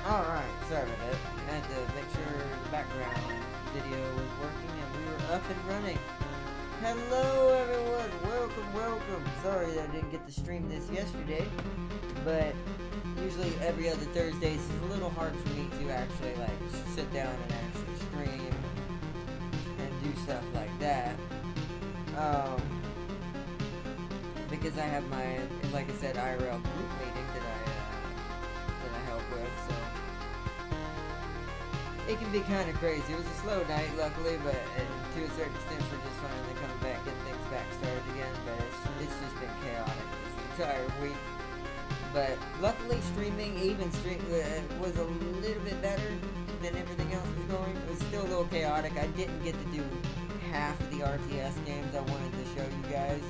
Alright, sorry about that. I had to make sure the background video was working and we were up and running. Hello everyone, welcome. Sorry that I didn't get to stream this yesterday, but usually every other Thursdays is a little hard for me to actually like sit down and actually stream and do stuff like that. Because I have my, like I said, IRL group meeting that I help with, so it can be kind of crazy. It was a slow night, luckily, but to a certain extent, we're just finally coming back, getting things back started again. But it's just been chaotic this entire week. But luckily, streaming was a little bit better than everything else was going. It was still a little chaotic. I didn't get to do half of the RTS games I wanted to show you guys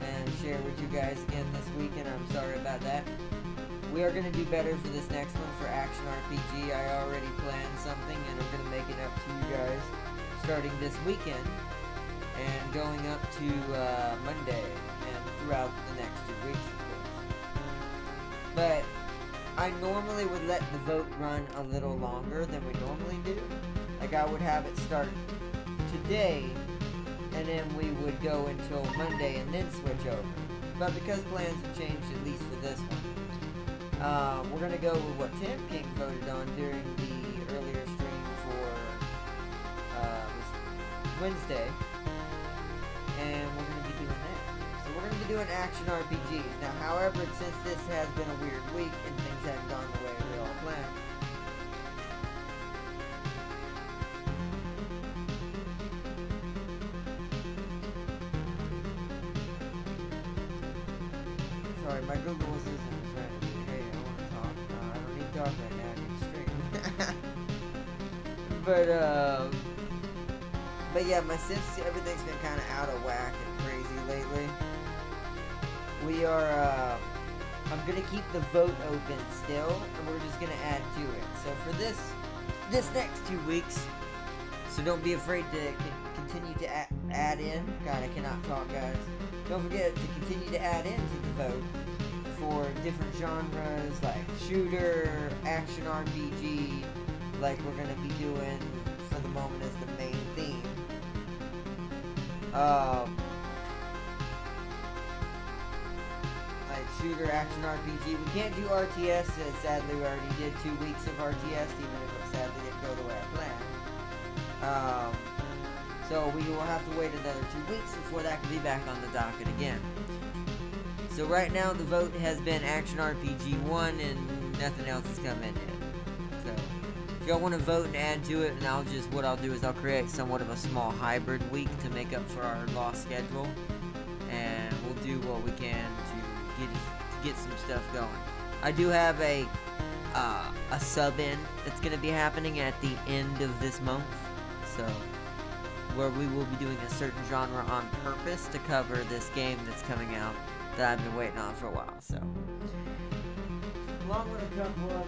and share with you guys again this week, and I'm sorry about that. We are going to do better for this next one for Action RPG. I already planned something, and I'm going to make it up to you guys starting this weekend and going up to Monday and throughout the next 2 weeks, of course. But I normally would let the vote run a little longer than we normally do. Like I would have it start today, and then we would go until Monday and then switch over. But because plans have changed, at least for this one, we're going to go with what Tim King voted on during the earlier stream for Wednesday, and we're going to be doing that. So we're going to be doing action RPGs. Now, however, since this has been a weird week and things haven't gone the way we all planned, sorry, my Google Assistant is trying to be, hey, I want to talk. I don't need to talk right now, I need to stream. But yeah, since everything's been kind of out of whack and crazy lately, we are, I'm going to keep the vote open still, and we're just going to add to it. So for this next 2 weeks, so don't be afraid to continue to add in. God, I cannot talk, guys. Don't forget to continue to add into the vote for different genres like shooter, action RPG, like we're going to be doing for the moment as the main theme. Like shooter, action RPG. We can't do RTS, sadly we already did 2 weeks of RTS, even if it sadly didn't go the way I planned. So we will have to wait another 2 weeks before that can be back on the docket again. So right now the vote has been Action RPG 1 and nothing else has come in yet. So if y'all want to vote and add to it, and what I'll do is I'll create somewhat of a small hybrid week to make up for our lost schedule, and we'll do what we can to get some stuff going. I do have a sub-in that's going to be happening at the end of this month, so where we will be doing a certain genre on purpose to cover this game that's coming out that I've been waiting on for a while. So, along with a couple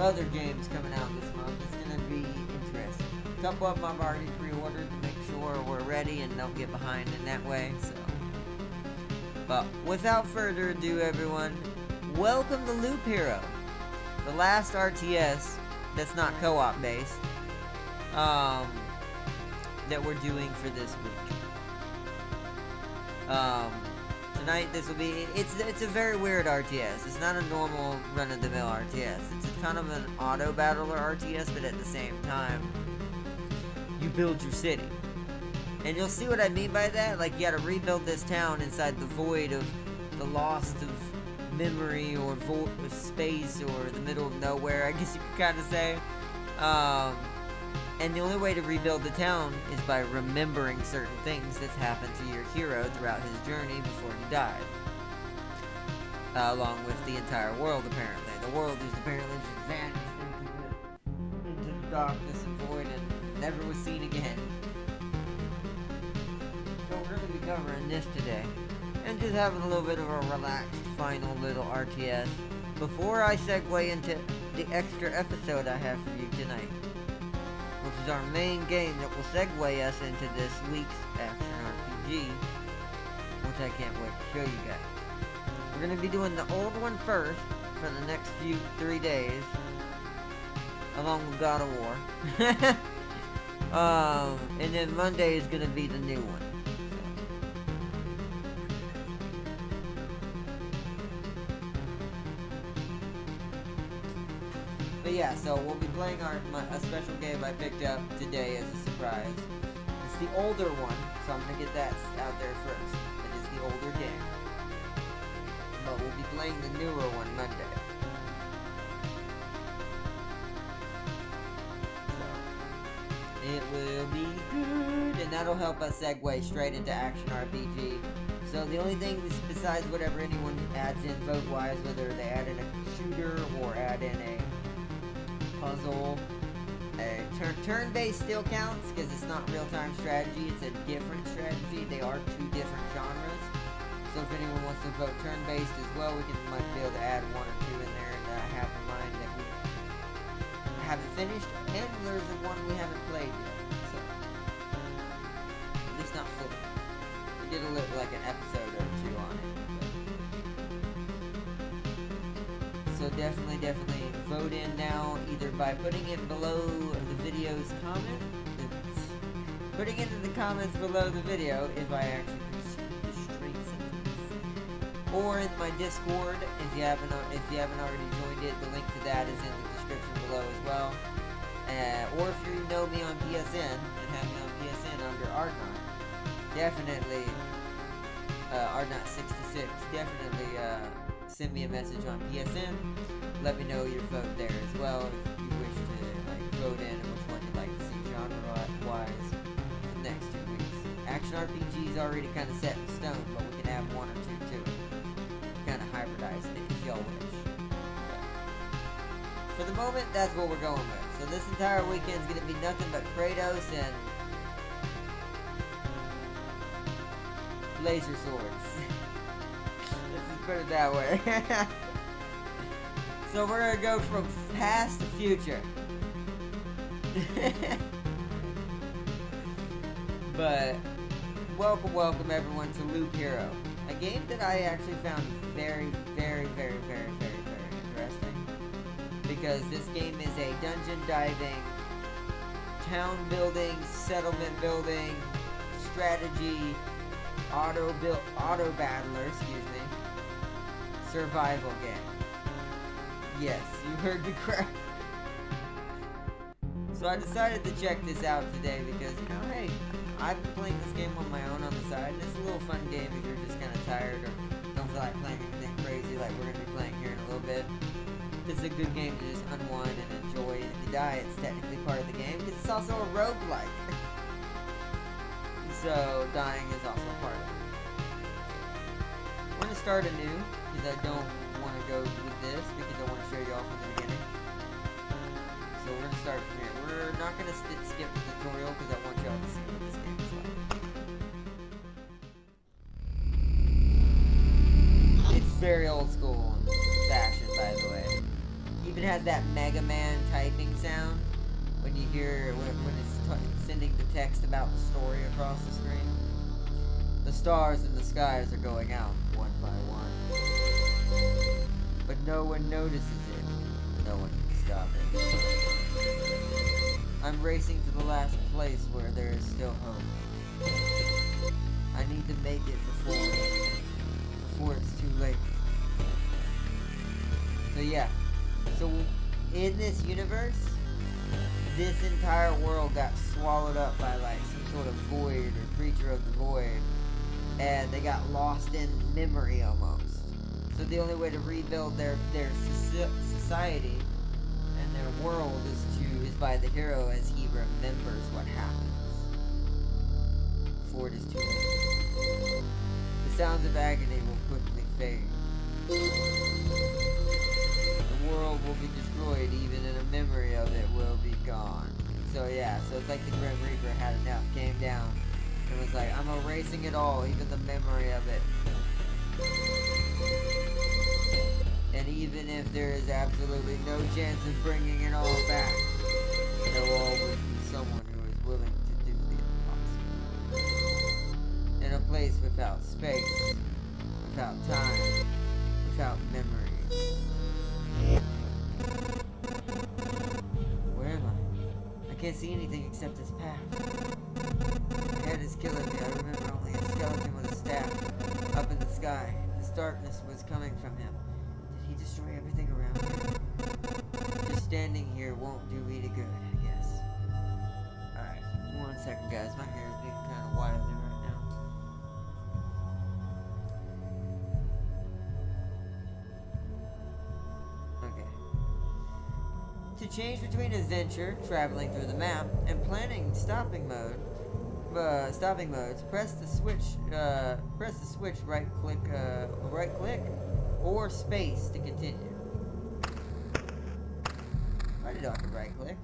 other games coming out this month, it's going to be interesting. A couple of them I've already pre-ordered to make sure we're ready and don't get behind in that way. So, but without further ado, everyone, welcome to Loop Hero, the last RTS that's not co-op based. That we're doing for this week. Tonight this will be, it's a very weird RTS. It's not a normal run-of-the-mill RTS. It's kind of an auto-battler RTS, but at the same time, you build your city. And you'll see what I mean by that. Like, you gotta rebuild this town inside the void of the lost of memory or of space or the middle of nowhere, I guess you could kind of say. And the only way to rebuild the town is by remembering certain things that's happened to your hero throughout his journey before he died. Along with the entire world, apparently. The world is apparently just vanished into the darkness and void and never was seen again. So we're going to be covering this today. And just having a little bit of a relaxed final little RTS before I segue into the extra episode I have for you tonight, which is our main game that will segue us into this week's Action RPG, which I can't wait to show you guys. We're going to be doing the old one first, for the next 3 days, along with God of War. And then Monday is gonna be the new one. But yeah, so we'll be playing a special game I picked up today as a surprise. It's the older one, so I'm gonna get that out there first. It is the older game. But we'll be playing the newer one Monday. So, it will be good, and that'll help us segue straight into action RPG. So the only thing besides whatever anyone adds in vote-wise, whether they add in a shooter or add in a puzzle, turn-based still counts because it's not real-time strategy, it's a different strategy. They are two different genres. So if anyone wants to vote turn-based as well, we might be able to add one or two in there and have in mind that we haven't finished, and there's one we haven't played yet. So at least not fully. We did a little like an episode or two on it. So definitely vote in now, either by putting it below the video's comment, putting it in the comments below the video if I actually proceed the straight sentence, or in my Discord if you haven't already joined it. The link to that is in the description below as well. Or if you know me on PSN and have me on PSN under Ardnot, definitely Ardnot66, definitely send me a message on PSN. Let me know your vote there as well if you wish to vote in and which one you'd like to see genre-wise for the next 2 weeks. Action RPG is already kind of set in stone, but we can add one or two to it. Kind of hybridize it if y'all wish. But for the moment, that's what we're going with. So this entire weekend is going to be nothing but Kratos and laser swords. Let's just put it that way. So we're gonna go from past to future. But welcome everyone to Loop Hero, a game that I actually found very interesting, because this game is a dungeon diving, town building, settlement building, strategy, auto battler, survival game. Yes, you heard me correct. So I decided to check this out today because, hey, I've been playing this game on my own on the side, and it's a little fun game if you're just kind of tired or don't feel like playing anything crazy like we're going to be playing here in a little bit. It's a good game to just unwind and enjoy, and if you die, it's technically part of the game because it's also a roguelike. So dying is also part of it. We're going to start anew because I don't want to go with this because I want to show you all from the beginning. So we're going to start from here. We're not going to skip the tutorial because I want y'all to see what this game is like. It's very old school fashion, by the way. It even has that Mega Man typing sound when you hear when it's sending the text about the story across the screen. The stars in the skies are going out one by one, but no one notices it. No one can stop it. I'm racing to the last place where there is still hope. I need to make it before it's too late. So yeah. So in this universe, this entire world got swallowed up by like some sort of void or creature of the void, and they got lost in memory almost. So the only way to rebuild their society and their world is by the hero as he remembers what happens before it is too late. The sounds of agony will quickly fade. The world will be destroyed, even in a memory of it will be gone. So yeah, so it's like the Grim Reaper had enough, came down, and was like, I'm erasing it all, even the memory of it. And even if there is absolutely no chance of bringing it all back, there will always be someone who is willing to do the impossible. In a place without space, without time, without memories, can't see anything except this path. My head is killing me. I remember only a skeleton with a staff up in the sky. This darkness was coming from him. Did he destroy everything around me? Just standing here won't do me any good, I guess. Alright, 1 second, guys. My hair is being kind of wily right now. Okay. To change between adventure, traveling through the map, and planning stopping modes, press the switch right click or space to continue. Why did I right click?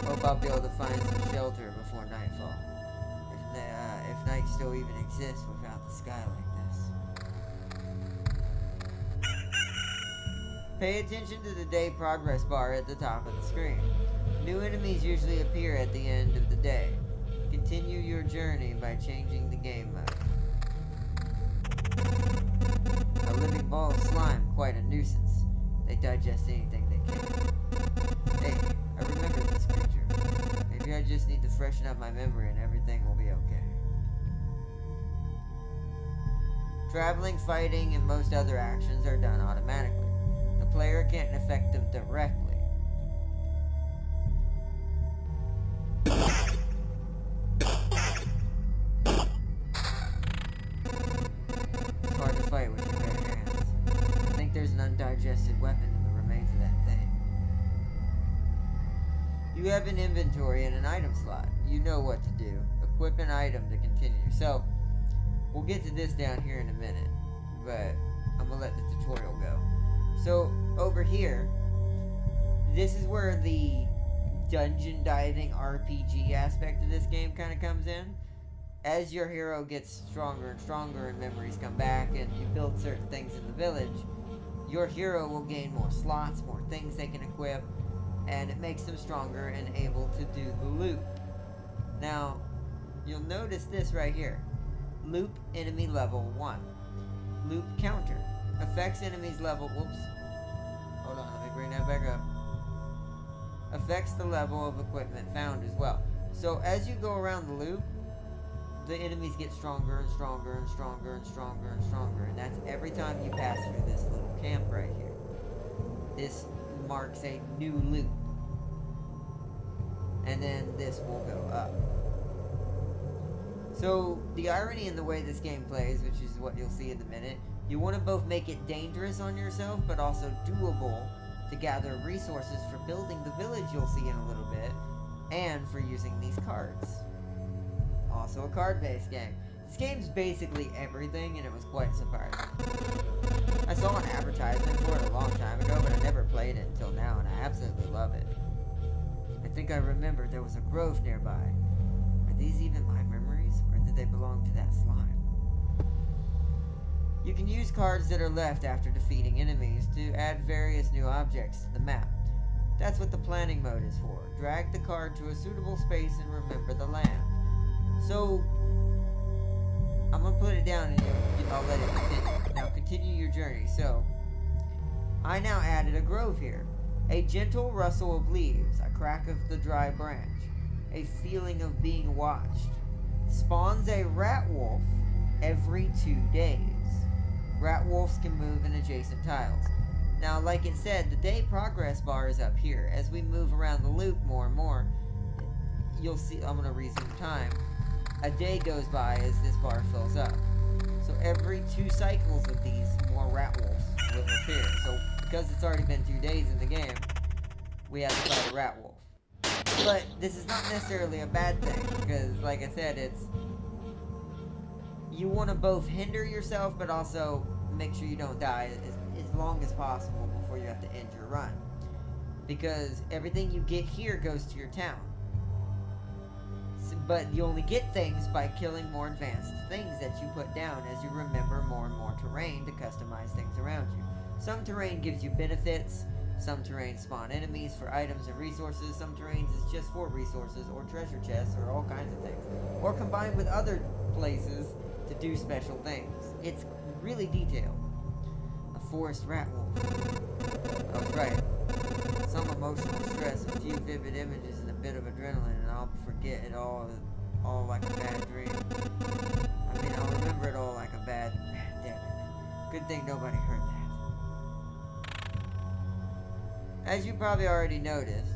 Hope I'll be able to find some shelter before nightfall. If night still even exists without the sky like this. Pay attention to the day progress bar at the top of the screen. New enemies usually appear at the end of the day. Continue your journey by changing the game mode. A living ball of slime, quite a nuisance. They digest anything they can. Hey, I remember this creature. Maybe I just need to freshen up my memory and everything will be okay. Traveling, fighting, and most other actions are done automatically. The player can't affect them directly. It's hard to fight with your bare hands. I think there's an undigested weapon in the remains of that thing. You have an inventory and an item slot. You know what to do. Equip an item to continue. So, we'll get to this down here in a minute, but I'm gonna let the tutorial go. So, over here, this is where the dungeon diving RPG aspect of this game kind of comes in. As your hero gets stronger and stronger and memories come back and you build certain things in the village, your hero will gain more slots, more things they can equip, and it makes them stronger and able to do the loop. Now, you'll notice this right here. Loop enemy level 1. Loop counter. Affects enemies level... Whoops. Hold on, let me bring that back up. Affects the level of equipment found as well. So as you go around the loop, the enemies get stronger and stronger and stronger and stronger and stronger. And that's every time you pass through this little camp right here. This marks a new loop. And then this will go up. So the irony in the way this game plays, which is what you'll see in a minute, you want to both make it dangerous on yourself, but also doable to gather resources for building the village you'll see in a little bit, and for using these cards. Also a card-based game. This game's basically everything, and it was quite surprising. I saw an advertisement for it a long time ago, but I never played it until now, and I absolutely love it. I think I remember there was a grove nearby. Are these even my memories, or did they belong to that slime? You can use cards that are left after defeating enemies to add various new objects to the map. That's what the planning mode is for. Drag the card to a suitable space and remember the land. So, I'm going to put it down and I'll let it continue. Now continue your journey. So, I now added a grove here. A gentle rustle of leaves, a crack of the dry branch, a feeling of being watched. Spawns a rat wolf every 2 days. Rat wolves can move in adjacent tiles. Now, like it said, the day progress bar is up here. As we move around the loop more and more, you'll see, I'm going to resume time. A day goes by as this bar fills up. So every 2 cycles of these, more rat wolves will appear. So because it's already been 2 days in the game, we have to fight a rat wolf. But this is not necessarily a bad thing, because like I said, it's... You want to both hinder yourself, but also make sure you don't die as long as possible before you have to end your run. Because everything you get here goes to your town. But you only get things by killing more advanced things that you put down as you remember more and more terrain to customize things around you. Some terrain gives you benefits, some terrain spawn enemies for items and resources, some terrains is just for resources or treasure chests or all kinds of things. Or combined with other places to do special things. It's really detailed. A forest rat wolf. Oh, right. some emotional stress, a few vivid images, and a bit of adrenaline, and I'll forget it all like a bad dream. I mean, I'll remember it all like a bad... Damn it. Good thing nobody heard that. As you probably already noticed,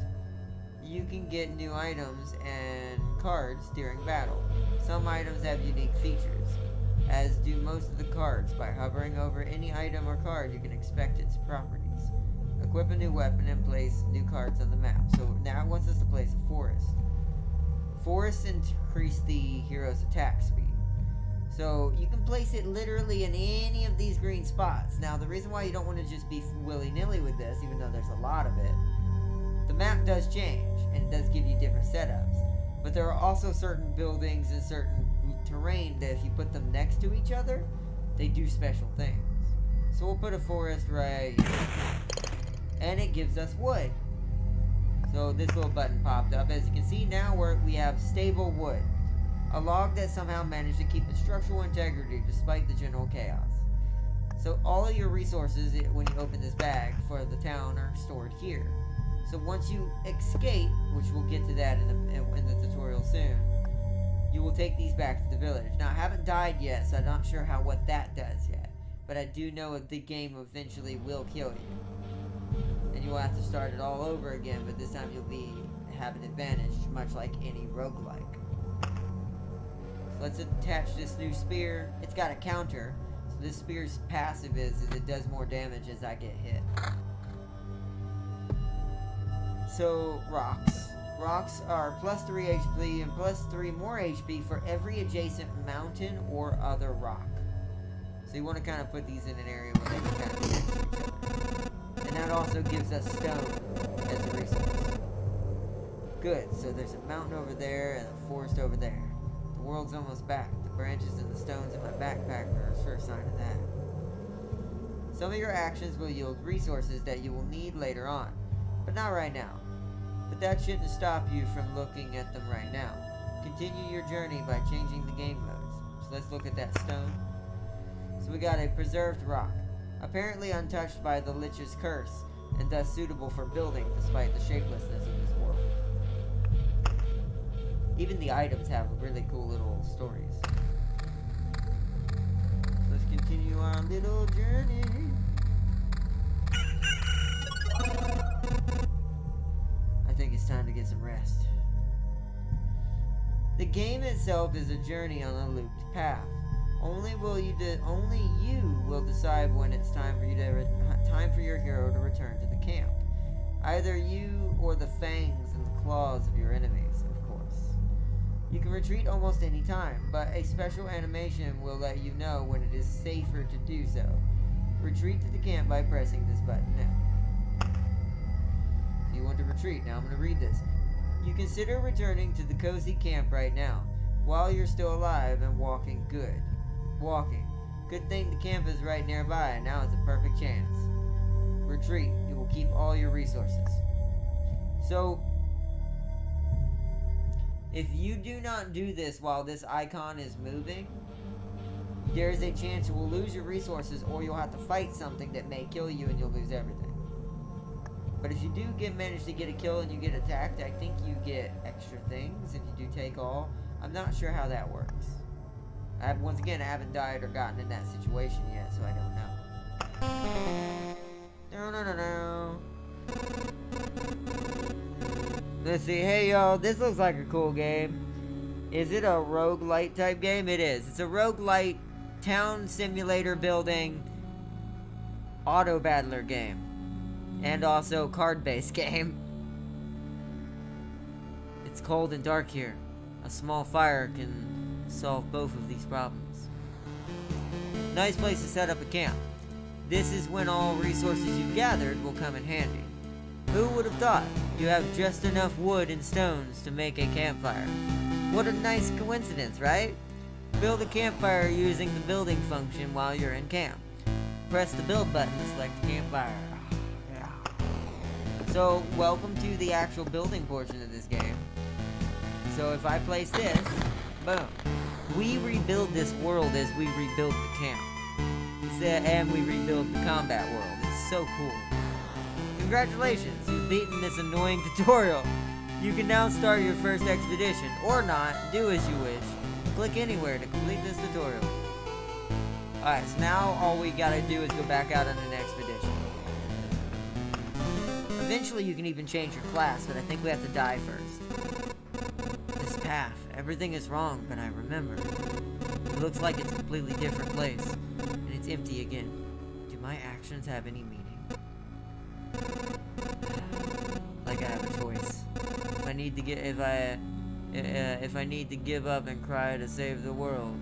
you can get new items and cards during battle. Some items have unique features, as do most of the cards. By hovering over any item or card, you can inspect its properties. Equip a new weapon and place new cards on the map. So now it wants us to place a forest. Forests increase the hero's attack speed. So you can place it literally in any of these green spots. Now the reason why you don't want to just be willy-nilly with this, even though there's a lot of it, the map does change and it does give you different setups. But there are also certain buildings and certain terrain that if you put them next to each other, they do special things. So we'll put a forest right here. And it gives us wood. So this little button popped up. As you can see now we have stable wood. A log that somehow managed to keep its structural integrity despite the general chaos. So all of your resources when you open this bag for the town are stored here. So once you escape, which we'll get to that in the tutorial soon, you will take these back to the village. Now I haven't died yet, so I'm not sure what that does yet. But I do know the game eventually will kill you. And you will have to start it all over again, but this time you'll have an advantage, much like any roguelike. So let's attach this new spear. It's got a counter, so this spear's passive is it does more damage as I get hit. So, rocks. Rocks are plus 3 HP and plus 3 more HP for every adjacent mountain or other rock. So you want to kind of put these in an area where they can kind of be next to each other. And that also gives us stone as a resource. Good, so there's a mountain over there and a forest over there. The world's almost back. The branches and the stones in my backpack are a sure sign of that. Some of your actions will yield resources that you will need later on, but not right now. But that shouldn't stop you from looking at them right now. Continue your journey by changing the game modes. So let's look at that stone. So we got a preserved rock, apparently untouched by the Lich's curse, and thus suitable for building despite the shapelessness of this world. Even the items have really cool little stories. So let's continue our little journey. I think it's time to get some rest. The game itself is a journey on a looped path. Only you will decide when it's time for your hero to return to the camp. Either you or the fangs and the claws of your enemies, of course. You can retreat almost any time, but a special animation will let you know when it is safer to do so. Retreat to the camp by pressing this button now. So you want to retreat. Now I'm going to read this. You consider returning to the cozy camp right now, while you're still alive and walking good. Good thing the camp is right nearby, and now it's a perfect chance. Retreat. You will keep all your resources. So, if you do not do this while this icon is moving, there is a chance you will lose your resources, or you'll have to fight something that may kill you and you'll lose everything. But if you do manage to get a kill and you get attacked, I think you get extra things if you do take all. I'm not sure how that works. Once again, I haven't died or gotten in that situation yet, so I don't know. No. Let's see. Hey, y'all. This looks like a cool game. Is it a roguelite type game? It is. It's a roguelite town simulator building auto battler game. And also card-based game. It's cold and dark here. A small fire can solve both of these problems. Nice place to set up a camp. This is when all resources you've gathered will come in handy. Who would have thought you have just enough wood and stones to make a campfire? What a nice coincidence, right? Build a campfire using the building function while you're in camp. Press the build button to select the campfire. Yeah. So, welcome to the actual building portion of this game. So if I place this, boom. We rebuild this world as we rebuild the camp. And we rebuild the combat world. It's so cool. Congratulations, you've beaten this annoying tutorial. You can now start your first expedition, or not, do as you wish. Click anywhere to complete this tutorial. Alright, so now all we gotta do is go back out on an expedition. Eventually you can even change your class, but I think we have to die first. This path, everything is wrong, but I remember. It looks like it's a completely different place, and it's empty again. Do my actions have any meaning? Like I have a choice. If I need to give up and cry to save the world.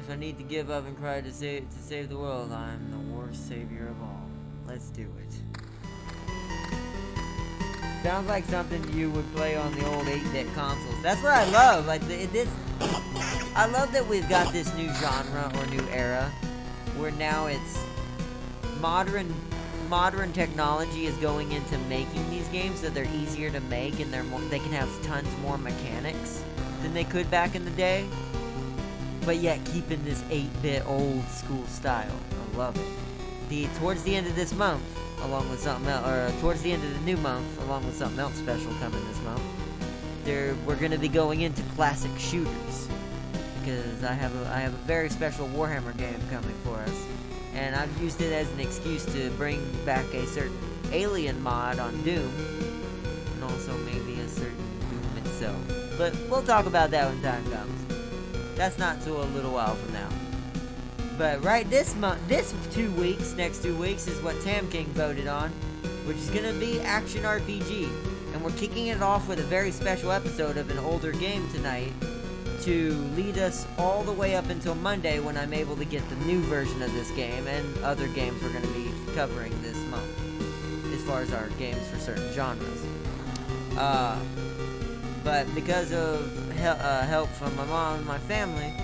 If I need to give up and cry to save the world, I'm the worst savior of all. Let's do it. Sounds like something you would play on the old 8-bit consoles. That's what I love. Like I love that we've got this new genre or new era where now it's modern technology is going into making these games so they're easier to make and they can have tons more mechanics than they could back in the day, but yet keeping this 8-bit old school style. I love it. Towards the end of this month, along with something else, or towards the end of the new month, along with something else special coming this month, we're going to be going into classic shooters, because I have a very special Warhammer game coming for us. And I've used it as an excuse to bring back a certain Alien mod on Doom, and also maybe a certain Doom itself. But we'll talk about that when time comes. That's not till a little while from now. But right this next 2 weeks is what Tam King voted on, which is gonna be action RPG, and we're kicking it off with a very special episode of an older game tonight, to lead us all the way up until Monday when I'm able to get the new version of this game and other games we're going to be covering this month as far as our games for certain genres. But because of help from my mom and my family,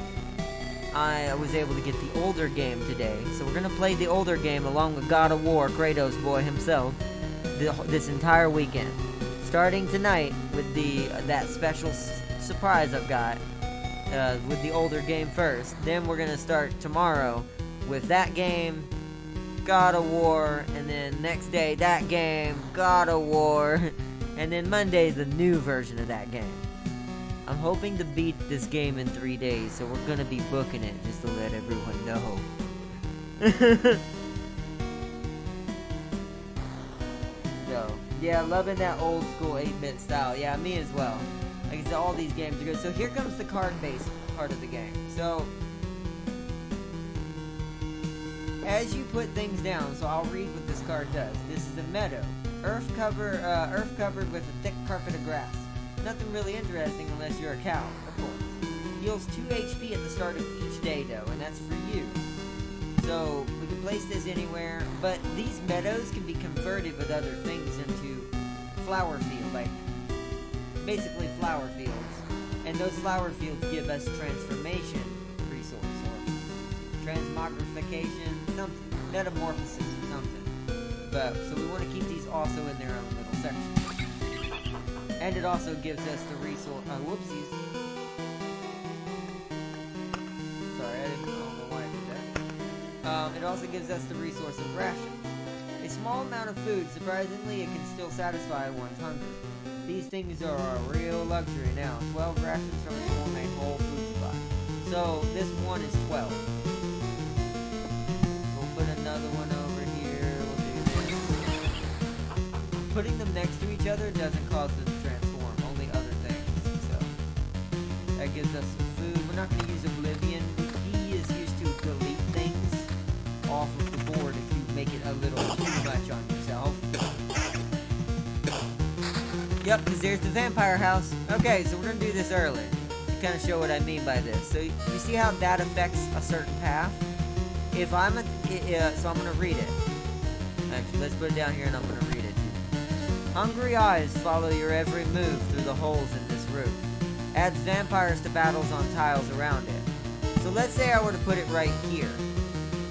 I was able to get the older game today. So we're going to play the older game along with God of War, Kratos boy himself, this entire weekend. Starting tonight with that special surprise I've got. With the older game first. Then we're gonna start tomorrow with that game, God of War, and then next day that game, God of War, and then Monday the new version of that game. I'm hoping to beat this game in 3 days, so we're gonna be booking it just to let everyone know. So, yeah, loving that old school 8-bit style. Yeah, me as well. Like I said, all these games are good. So here comes the card-based part of the game. So, as you put things down, so I'll read what this card does. This is a meadow. Earth covered with a thick carpet of grass. Nothing really interesting unless you're a cow, of course. Heals 2 HP at the start of each day, though, and that's for you. So, we can place this anywhere, but these meadows can be converted with other things into flower field, like basically flower fields, and those flower fields give us transformation resource or transmogrification, something, metamorphosis or something. But so we want to keep these also in their own little section, and it also gives us the resource. Whoopsies. Sorry, I don't know why I did that. It also gives us the resource of rations. A small amount of food, surprisingly, it can still satisfy one's hunger. These things are a real luxury now. 12 rations from a small main whole food supply. So this one is 12. We'll put another one over here. We'll do this. Putting them next to each other doesn't cause them to transform, only other things. So that gives us some food. We're not going to use Oblivion. He is used to delete things off of the board if you make it a little too much on yourself. Yep, because there's the vampire house. Okay, so we're going to do this early to kind of show what I mean by this. So you see how that affects a certain path? If I'm so I'm going to read it. Actually, let's put it down here and I'm going to read it. Hungry eyes follow your every move through the holes in this roof. Adds vampires to battles on tiles around it. So let's say I were to put it right here.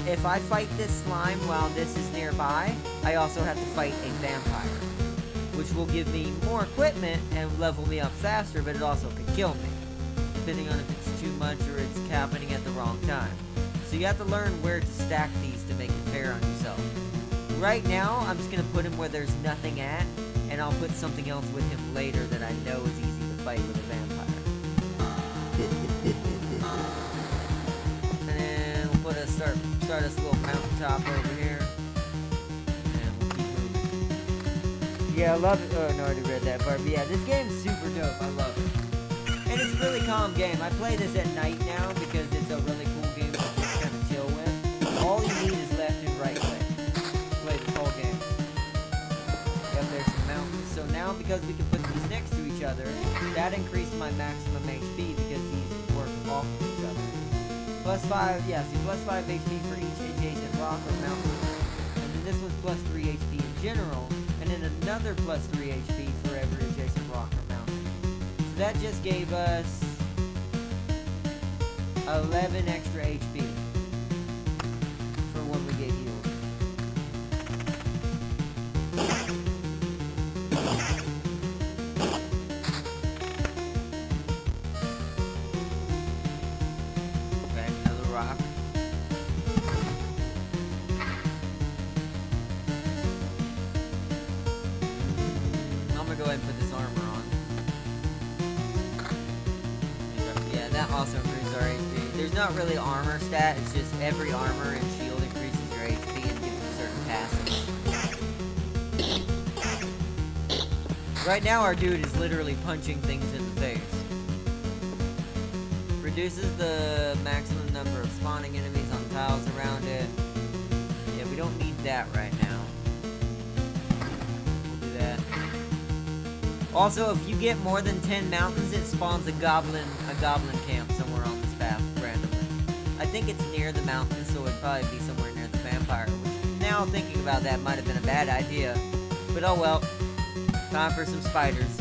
If I fight this slime while this is nearby, I also have to fight a vampire, which will give me more equipment and level me up faster, but it also could kill me, depending on if it's too much or it's happening at the wrong time. So you have to learn where to stack these to make it fair on yourself. right now, I'm just gonna put him where there's nothing at, and I'll put something else with him later that I know is easy to fight with a vampire. And then we'll put start us a little mountaintop over here. And we'll keep moving. Yeah, I love it. Oh, no, I already read that part. But yeah, this game's super dope. I love it. And it's a really calm game. I play this at night now because it's a really cool game to just kind of chill with. All you need is left and right click. Play this whole game. Yep, there's some mountains. So now, because we can put these next to each other, that increased my maximum HP because these work off of each other. Plus 5, yeah, see, plus 5 HP for each adjacent rock or mountain. And then this one's plus 3 HP in general, and then another plus 3 HP for every adjacent rock or mountain. So that just gave us 11 extra HP for when we get healed. Okay, another rock. I'm gonna go ahead and put this armor on. Yeah, that also increases our HP. There's not really armor stat, it's just every armor and shield increases your HP and gives you certain passives. Right now our dude is literally punching things in the face. Reduces the maximum number of spawning enemies on tiles around it. Yeah, we don't need that right now. We'll do that. Also, if you get more than 10 mountains, it spawns a goblin camp somewhere on this path randomly. I think it's near the mountains, so it'd probably be somewhere near the vampire. Which, now thinking about that, might have been a bad idea. But oh well. Time for some spiders.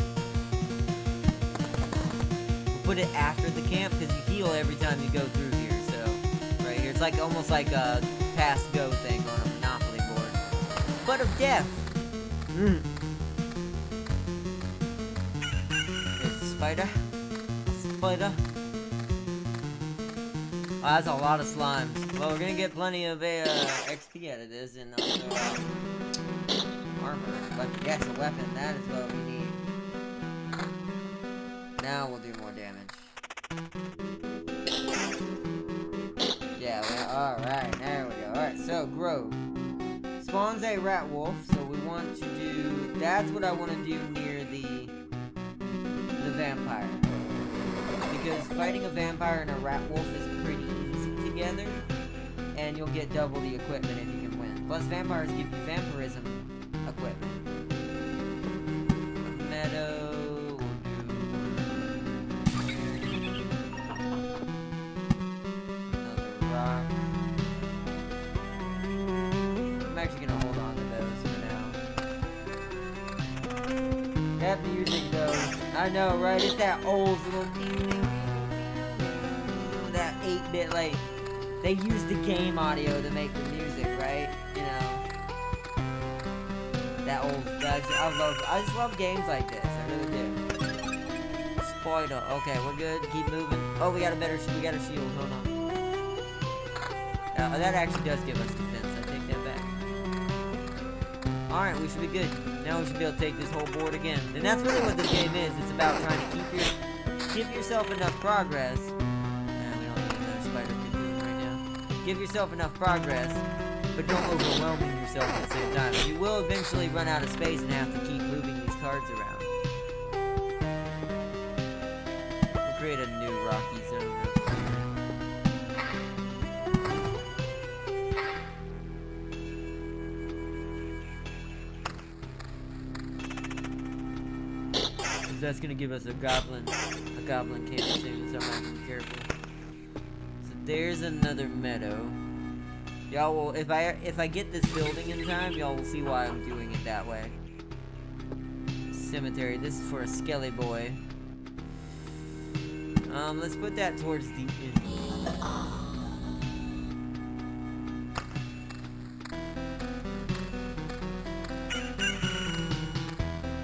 We'll put it after the camp because you heal every time you go through here. So right here, it's like almost like a pass go thing on a Monopoly board. But of death. There's a spider. Spider. Oh, that's a lot of slimes. Well, we're gonna get plenty of XP out of this, and also armor. But yes, a weapon. That is what we need. Now we'll do more damage. Yeah. Alright. There we go. Alright. So Grove spawns a rat wolf. So we want to do. That's what I want to do near the vampire. Because fighting a vampire and a rat wolf is pretty easy together, and you'll get double the equipment if you can win. Plus, vampires give you vampirism equipment. Meadow. Another rock. I'm actually gonna hold on to those for now. That music though, I know, right? It's that old little that 8-bit, like, they use the game audio to make the music, right? You know, that old, I just love games like this, I really do. Spider, okay, we're good, keep moving. Oh, we got a shield, hold on. That actually does give us defense, I take that back. Alright, we should be good. Now we should be able to take this whole board again. And that's really what this game is, it's about trying to give yourself enough progress. Give yourself enough progress, but don't overwhelm yourself at the same time. You will eventually run out of space and have to keep moving these cards around. We'll create a new rocky zone. That's gonna give us a goblin camp soon, so I'm gonna have to be careful. There's another meadow. Y'all will, if I get this building in time, y'all will see why I'm doing it that way. Cemetery. This is for a skelly boy. Let's put that towards the end.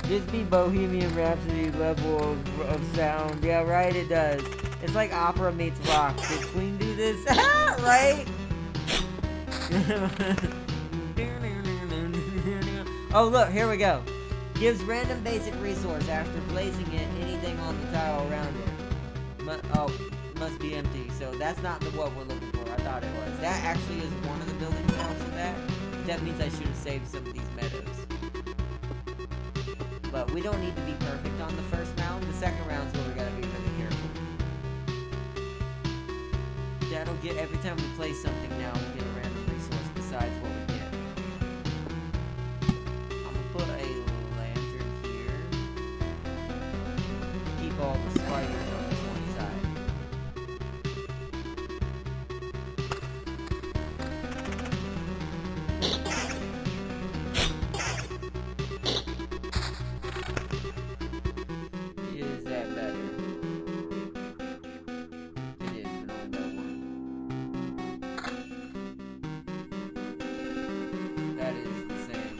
This be Bohemian Rhapsody level of sound. Yeah, right, it does. It's like opera meets rock. Did Queen do this? Right? Oh, look, here we go. Gives random basic resource after placing it, anything on the tile around it. Must be empty. So that's not the what we're looking for. I thought it was. That actually is one of the building blocks of that. That means I should have saved some of these meadows. But we don't need to be perfect on the first round. The second round's where we gotta be really careful. That'll get, every time we place something now, we'll get a random resource besides what we get. I'm gonna put a lantern here. Keep all the spiders on this one side. Is that better? It is, but only that one. That is the same.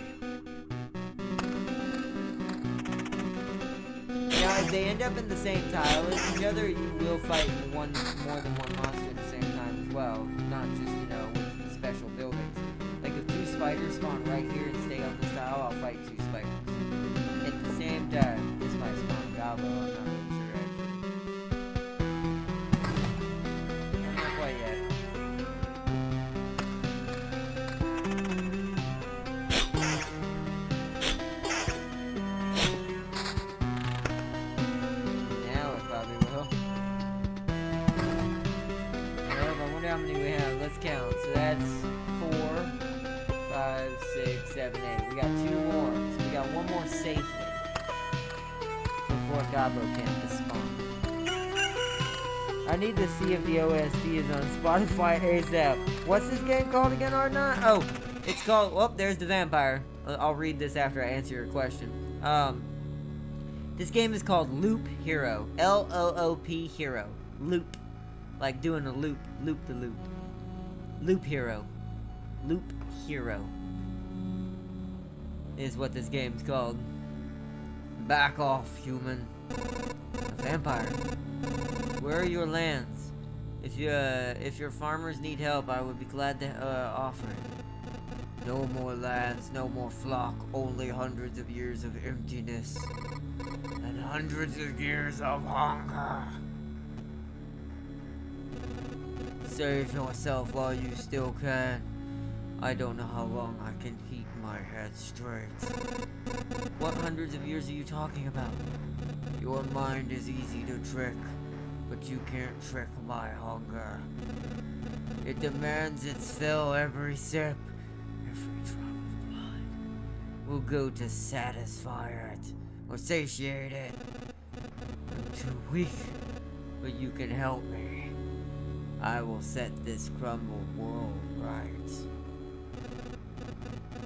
Now, if they end up in the same tile as each other, you will fight more than one monster at the same time as well. Not just, with special buildings. Like if two spiders spawn right here and stay on this tile, I'll fight two spiders. At the same time, this might spawn Gobbo, I'm not really sure actually. Not quite yet. Now it probably will. Well, I wonder how many we have. Let's count. So that's 4, 5, 6, 7, 8. We got 2 more. So we got one more safely before Gobbo Campus spawn. I need to see if the OST is on Spotify ASAP. What's this game called again, Arnott? Oh, it's called, oh, there's the vampire. I'll read this after I answer your question. This game is called Loop Hero. L-O-O-P Hero. Loop. Like doing a loop. Loop the loop. Loop Hero. Loop Hero is what this game's called. Back off, human. A vampire. Where are your lands? If your farmers need help, I would be glad to offer it. No more lands, no more flock, only hundreds of years of emptiness. And hundreds of years of hunger. Save yourself while you still can. I don't know how long I can keep my head straight. What hundreds of years are you talking about? Your mind is easy to trick, but you can't trick my hunger. It demands its fill every sip, every drop of blood. Will go to satisfy it, or satiate it. I'm too weak, but you can help me. I will set this crumbled world right.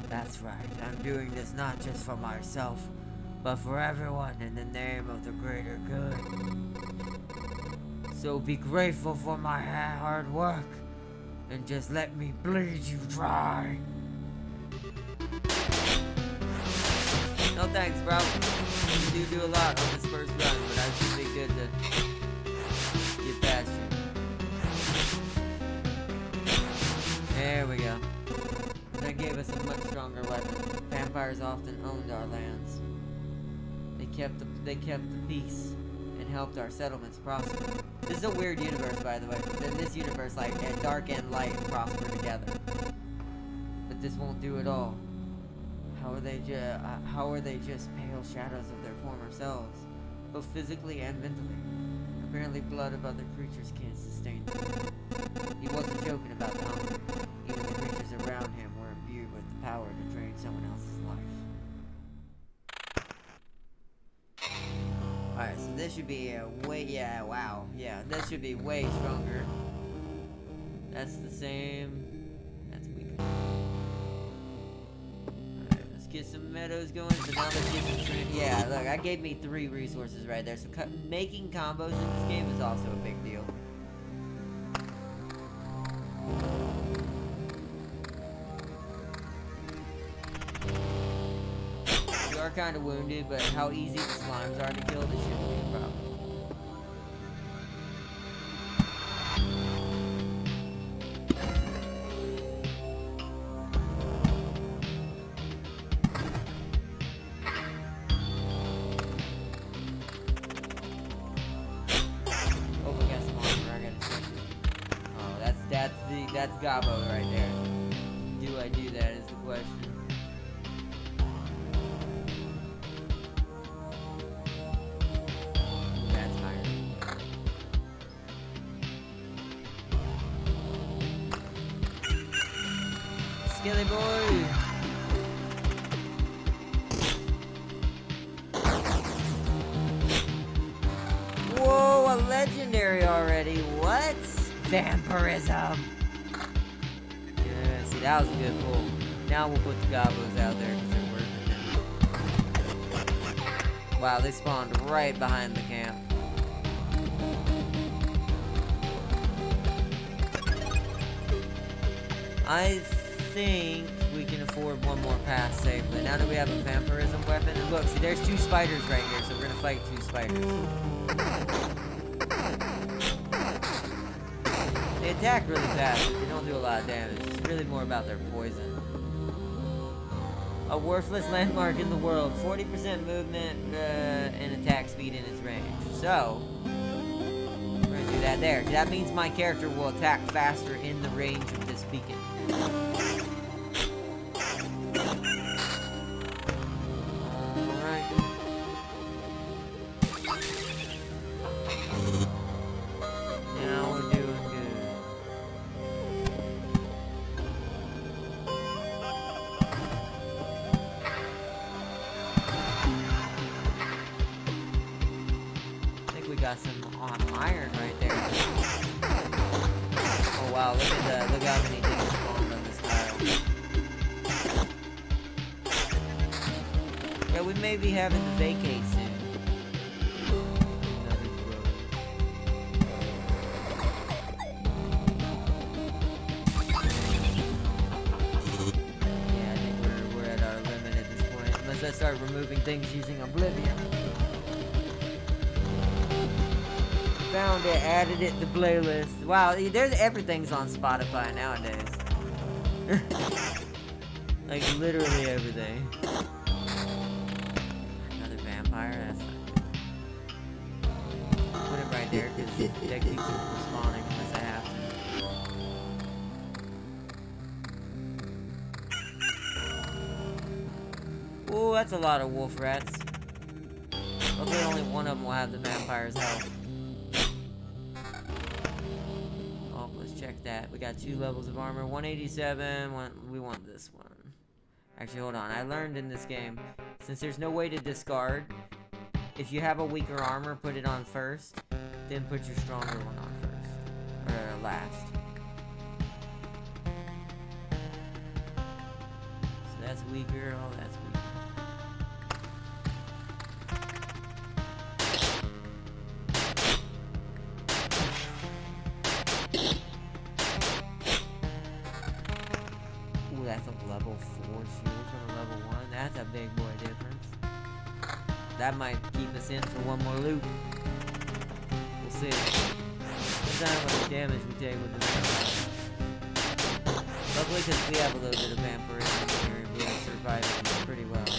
That's right, I'm doing this not just for myself, but for everyone in the name of the greater good. So be grateful for my hard work, and just let me bleed you dry. No thanks, bro. You do a lot on this first run, but I should be good to get past you. There we go. That gave us a much stronger weapon. Vampires often owned our lands. They kept the peace and helped our settlements prosper. This is a weird universe, by the way. In this universe, like, dark and light prosper together. But this won't do it all. How are they just pale shadows of their former selves, both physically and mentally? Apparently, blood of other creatures can't sustain them. He wasn't joking about the hunger. Even the creatures around him were imbued with the power to drain someone else's life. Alright, so this should be this should be way stronger. That's the same. That's weaker. Alright, let's get some meadows going. So now let's get some yeah, look, I gave me 3 resources right there. So making combos in this game is also a big deal. You are kind of wounded, but how easy the slimes are to kill, this shouldn't be a problem. That's Gobbo right there. Do I do that is the question. That's higher. Skilly boy! Whoa, a legendary already. What? Vampirism. Yeah, see, that was a good pull. Now we'll put the Gobbos out there because they're worth it. Wow, they spawned right behind the camp. I think we can afford one more pass safely. Now that we have a vampirism weapon. And look, see, there's 2 spiders right here, so we're gonna fight 2 spiders. They attack really fast, but they don't do a lot of damage. It's really more about their poison. A worthless landmark in the world. 40% movement and attack speed in its range. So, we're gonna do that there. That means my character will attack faster in the range of this beacon. Alright. Now we're doing good. I think we got some on iron right there. Oh wow, look at that. Look how many things spawned on this tile. Yeah, we may be having to vacate soon. Yeah, I think we're at our limit at this point. Unless I start removing things using Oblivion. Found it, added it to playlist. Wow, there's everything's on Spotify nowadays. Like literally everything. Another vampire, that's not good. Put it right there because that keeps it from spawning unless I have to. Ooh, that's a lot of wolf rats. Hopefully only one of them will have the vampire's health. Check that. We got 2 levels of armor. 187. We want this one. Actually, hold on. I learned in this game, since there's no way to discard, if you have a weaker armor, put it on first, then put your stronger one on first. Or last. So that's weaker. Oh, that's weaker. That's a level 4 shield from a level 1. That's a big boy difference. That might keep us in for one more loop. We'll see. Depends on how much damage we take with the vampire. Luckily, because we have a little bit of vampirism here, we have survived pretty well.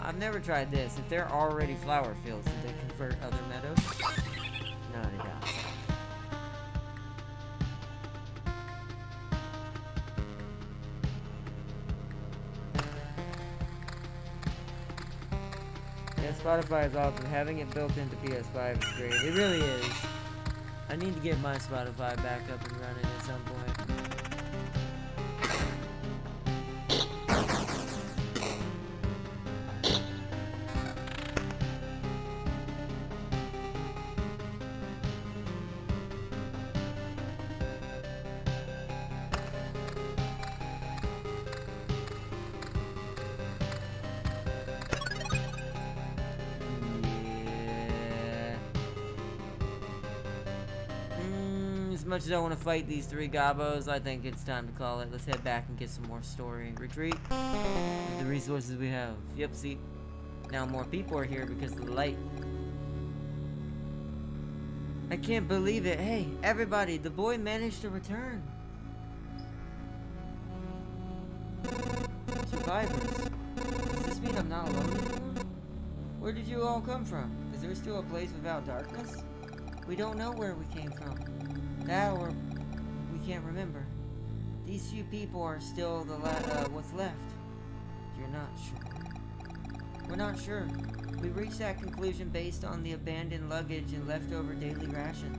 I've never tried this. If they're already flower fields, did they convert other meadows? No, they don't. Yeah, Spotify is awesome. Having it built into PS5 is great. It really is. I need to get my Spotify back up and running at some point. As much as I want to fight these 3 Gobbos, I think it's time to call it. Let's head back and get some more story. Retreat. With the resources we have. Yep, see. Now more people are here because of the light. I can't believe it. Hey, everybody, the boy managed to return. Survivors. Does this mean I'm not alone anymore? Where did you all come from? Is there still a place without darkness? We don't know where we came from. That or we can't remember. These few people are still what's left. You're not sure? We're not sure. We reached that conclusion based on the abandoned luggage and leftover daily rations.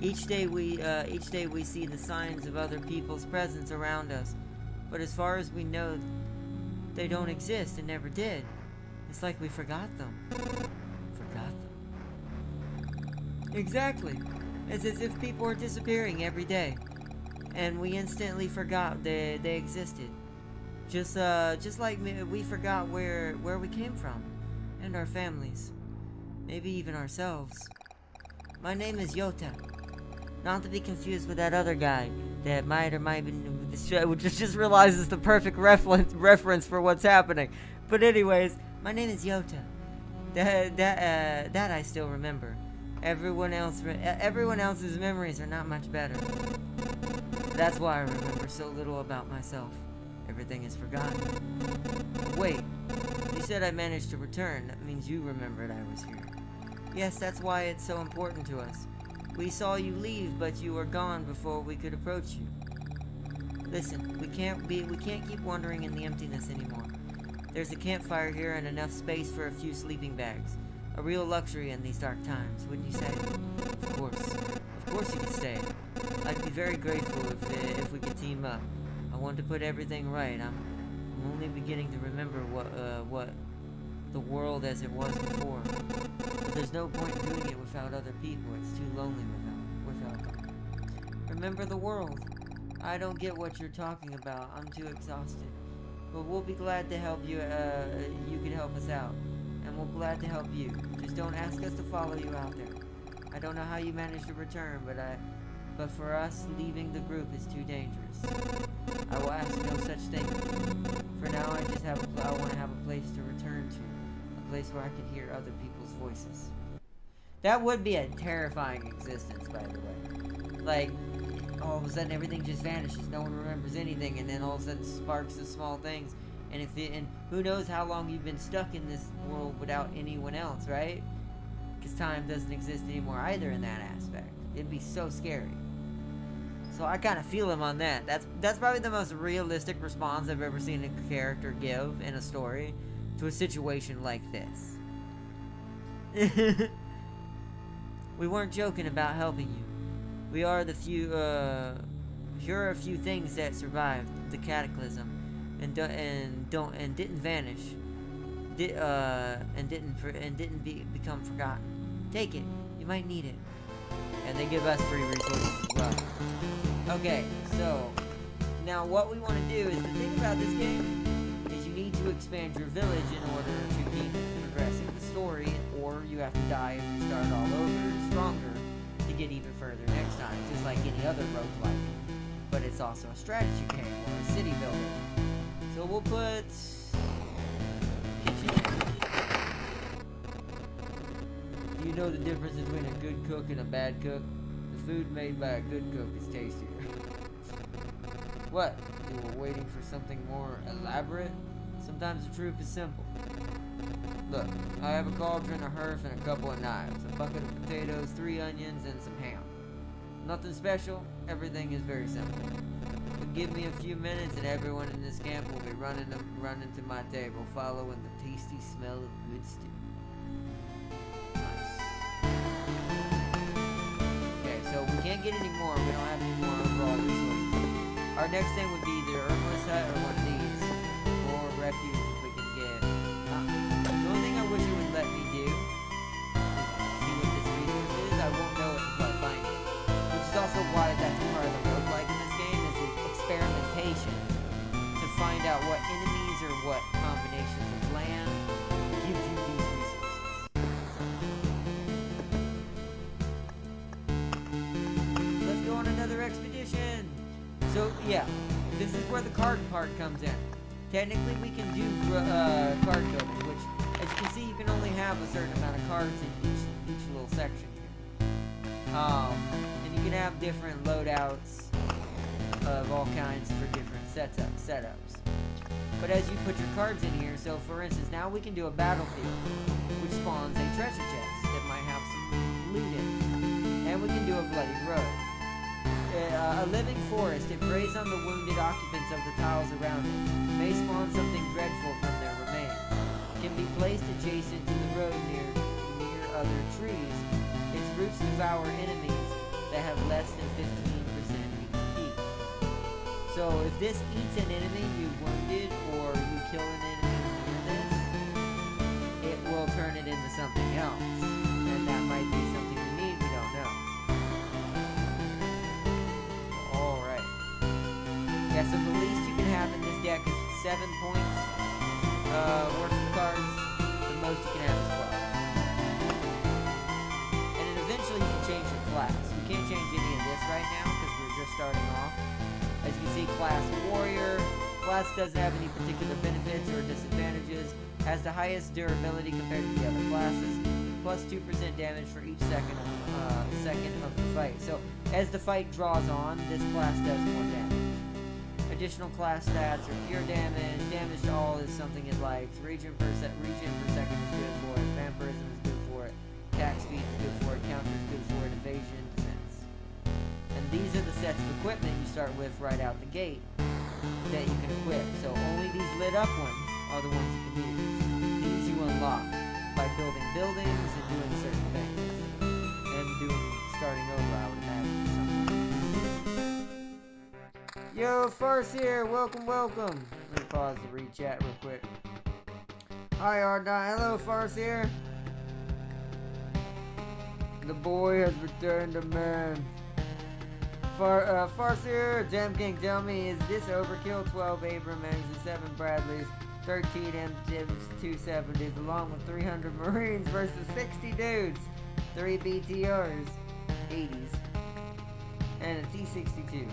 Each day we see the signs of other people's presence around us, but as far as we know, they don't exist and never did. It's like we forgot them. Exactly. It's as if people are disappearing every day, and we instantly forgot they existed. Just like we forgot where we came from, and our families, maybe even ourselves. My name is Yota, not to be confused with that other guy that might have been. Just realizes the perfect reference for what's happening. But anyways, my name is Yota. That I still remember. Everyone else's memories are not much better. That's why I remember so little about myself. Everything is forgotten. Wait, you said I managed to return. That means you remembered I was here. Yes, that's why it's so important to us. We saw you leave, but you were gone before we could approach you. Listen, we can't keep wandering in the emptiness anymore. There's a campfire here and enough space for a few sleeping bags. A real luxury in these dark times, wouldn't you say? Of course you could stay. I'd be very grateful if we could team up. I want to put everything right. I'm only beginning to remember what the world as it was before. But there's no point in doing it without other people. It's too lonely without them. Remember the world. I don't get what you're talking about. I'm too exhausted. But we'll be glad to help you. You can help us out. And we're glad to help you. Just don't ask us to follow you out there. I don't know how you managed to return, but for us, leaving the group is too dangerous. I will ask no such thing. For now, I want to have a place to return to. A place where I can hear other people's voices. That would be a terrifying existence, by the way. Like, all of a sudden everything just vanishes. No one remembers anything, and then all of a sudden sparks of small things. And who knows how long you've been stuck in this world without anyone else, right? Because time doesn't exist anymore either in that aspect. It'd be so scary. So I kind of feel him on that. That's probably the most realistic response I've ever seen a character give in a story to a situation like this. We weren't joking about helping you. We are the few. Here are a few things that survived the cataclysm. And didn't vanish, didn't become forgotten. Take it. You might need it. And they give us free resources as well. Okay, so now what we want to do is the thing about this game is you need to expand your village in order to keep progressing the story, or you have to die and restart all over stronger to get even further next time, just like any other roguelike. But it's also a strategy game or a city building. So we'll put kitchen. Do you know the difference between a good cook and a bad cook? The food made by a good cook is tastier. What? You were waiting for something more elaborate? Sometimes the truth is simple. Look, I have a cauldron, a hearth, and a couple of knives, a bucket of potatoes, 3 onions, and some ham. Nothing special, everything is very simple. But give me a few minutes and everyone in this camp will be running to my table, following the tasty smell of good stew. Nice. Okay, so we can't get any more. We don't have any more overall resources. Our next thing would be either Herbalist Hut or one of these. Or refuge if we can get. The only thing I wish it would let me do is see what this resource is. I won't know it until I find it. Which is also why that's part of the roguelike in this game, is experimentation to find out what enemies or what combinations of land gives you these resources. Let's go on another expedition. So yeah, this is where the card part comes in. Technically we can do card building, which as you can see you can only have a certain amount of cards in each little section here. And you can have different loadouts of all kinds for different setups. But as you put your cards in here, so for instance, now we can do a battlefield, which spawns a treasure chest that might have some loot in it. And we can do a bloody road. A living forest, it preys on the wounded occupants of the tiles around it, may spawn something dreadful from their remains. Can be placed adjacent to the road near other trees. Its roots devour enemies that have less than 15% HP. So if this eats an enemy you wounded or you kill an enemy near this, it will turn it into something else. And that might be something you need, we don't know. Alright. Yeah, so the least you can have in this deck is 7 points worth of cards. The most you can have is 12. And then eventually you can change your class. You can't change any of this right now because we're just starting off. As you can see, class warrior. Class doesn't have any particular benefits or disadvantages. Has the highest durability compared to the other classes. Plus 2% damage for each second of the fight. So as the fight draws on, this class does more damage. Additional class stats are pure damage. Damage to all is something it likes. Regen per second is good for it. Vampirism is good for it. Attack speed is good for it. Counter is good for it. Evasion, defense. And these are the sets of equipment you start with right out the gate that you can equip. So only these lit up ones are the ones you can use. These you unlock by building buildings and doing certain things. And starting over, I would imagine. Yo, Farseer, welcome. Let me pause to read chat real quick. Hi, R9. Hello, Farseer. The boy has returned to man. Farseer, Jam King, tell me, is this overkill? 12 Abrams and 7 Bradleys, 13 M-Tims, 270s, along with 300 Marines versus 60 dudes, 3 BTRs, 80s, and a T-62.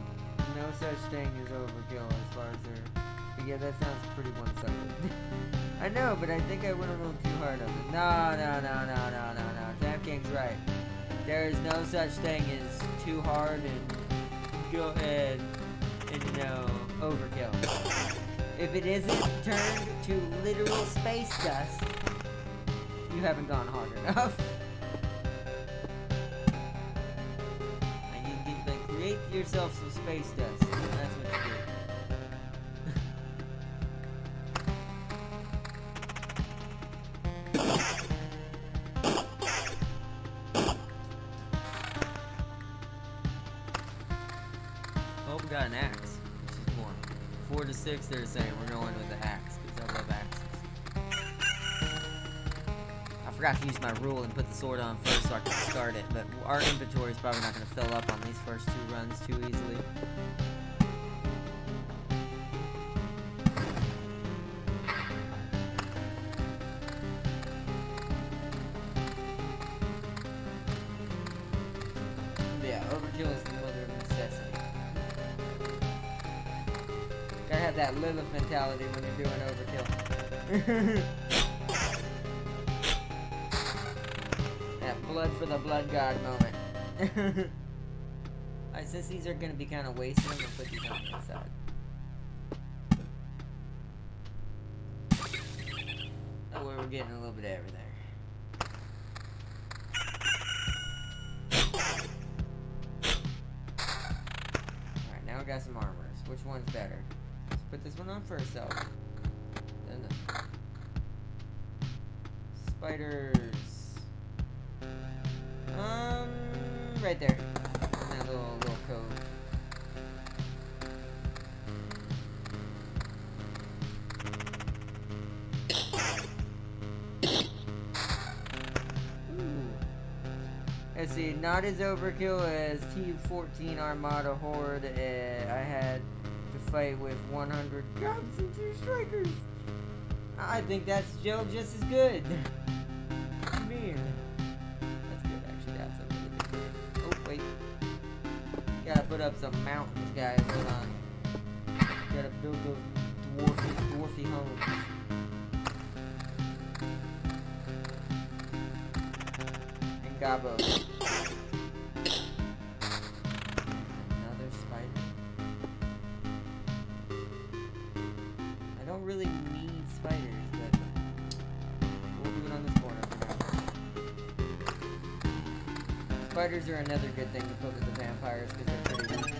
No such thing as overkill as far as but yeah, that sounds pretty one-sided. I know, but I think I went a little too hard on it. No. Jam King's right. There is no such thing as too hard and overkill. If it isn't turned to literal space dust, you haven't gone hard enough. Create yourself some space dust. That's what you do. Oh, we got an axe, which is more. 4 to 6, they're saying we're going with the axe because I love axes. I forgot to use my rule and put the sword on first so I can discard it, but our inventory is probably not going to fill up on these first 2 runs too easily. Yeah, overkill is the mother of necessity. Gotta have that Lilith mentality when you're doing overkill. Blood for the blood god moment. Since these are going to be kind of wasted, I'm going to put these on the inside. That way we're getting a little bit of everything. Alright, now we got some armors. Which one's better? Let's put this one on first, though. Then this one. Spiders. Right there. In that little cove. Ooh. Let's see, not as overkill as T-14 Armada Horde. I had to fight with 100 cops and 2 strikers. I think that's still just as good. Man. Gotta put up some mountains, guys. Hold on. Gotta build those dwarfy homes. And gobos. don't really need spiders, but we'll do it on this corner for now. Spiders are another good thing to put with the vampires because they're pretty weak.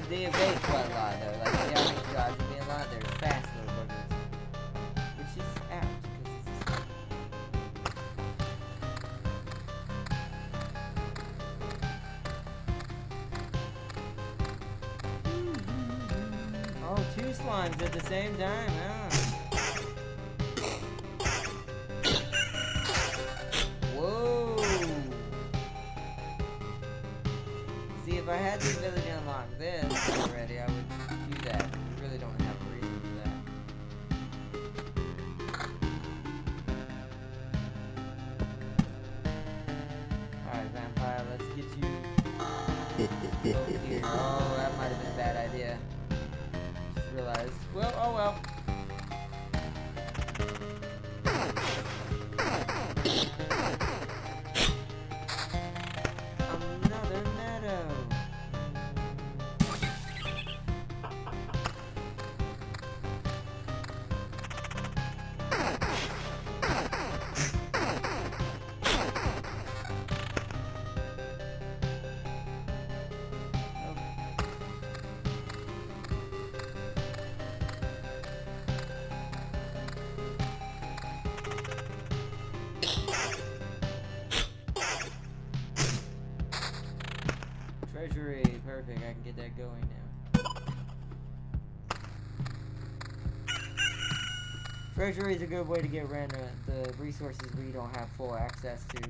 They evade quite a lot though, like they don't dodge me a lot, they're fast little buggers. Which is apt, because it's oh, two slimes at the same time, huh? Whoa! See, if I had the ability to unlock this already, I would do that. We really don't have a reason for that. Alright, vampire, let's get you over here. Oh, that might have been a bad idea. Just realized. Well, oh well. Another meadow. Treasury, perfect, I can get that going now. Treasury is a good way to get rid of the resources we don't have full access to.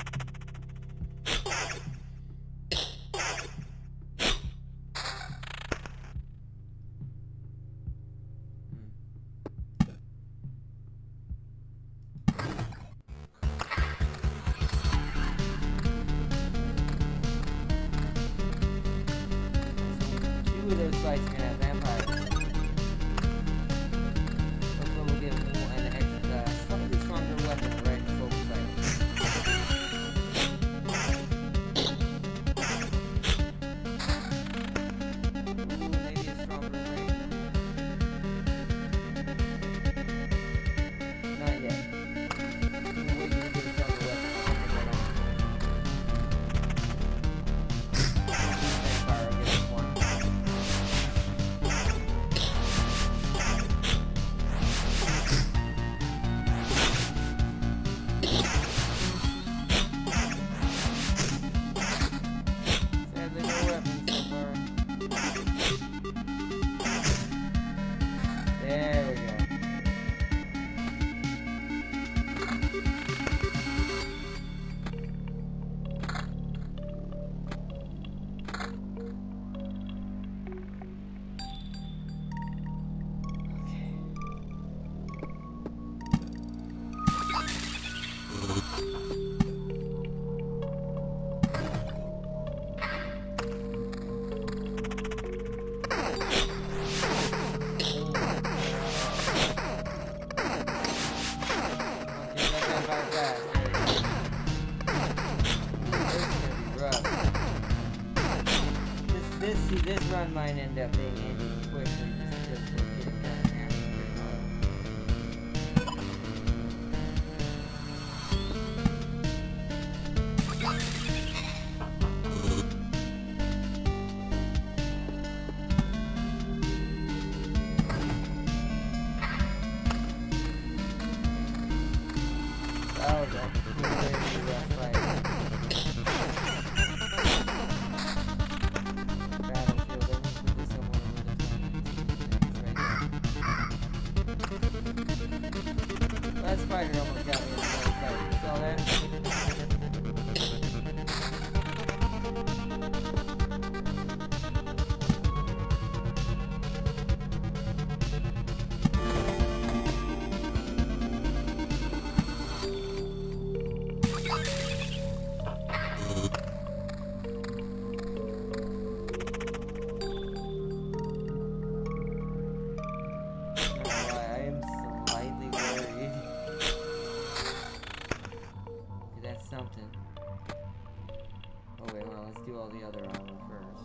Two of those fights are gonna have vampires. Hopefully we'll get an extra, slightly stronger weapon right in full sight. Ooh, maybe a stronger range. Not yet. We'll wait to get a stronger weapon. Vampire will get this one. Sadly, no weapons so far. There we go. This run might end up being ended quickly just because we're getting kind of hammered pretty hard. That was a crazy rough fight. Battlefield, let me put this somewhere where there's no right there. That spider almost got me in another fight. You saw that? I am slightly all the other armor first.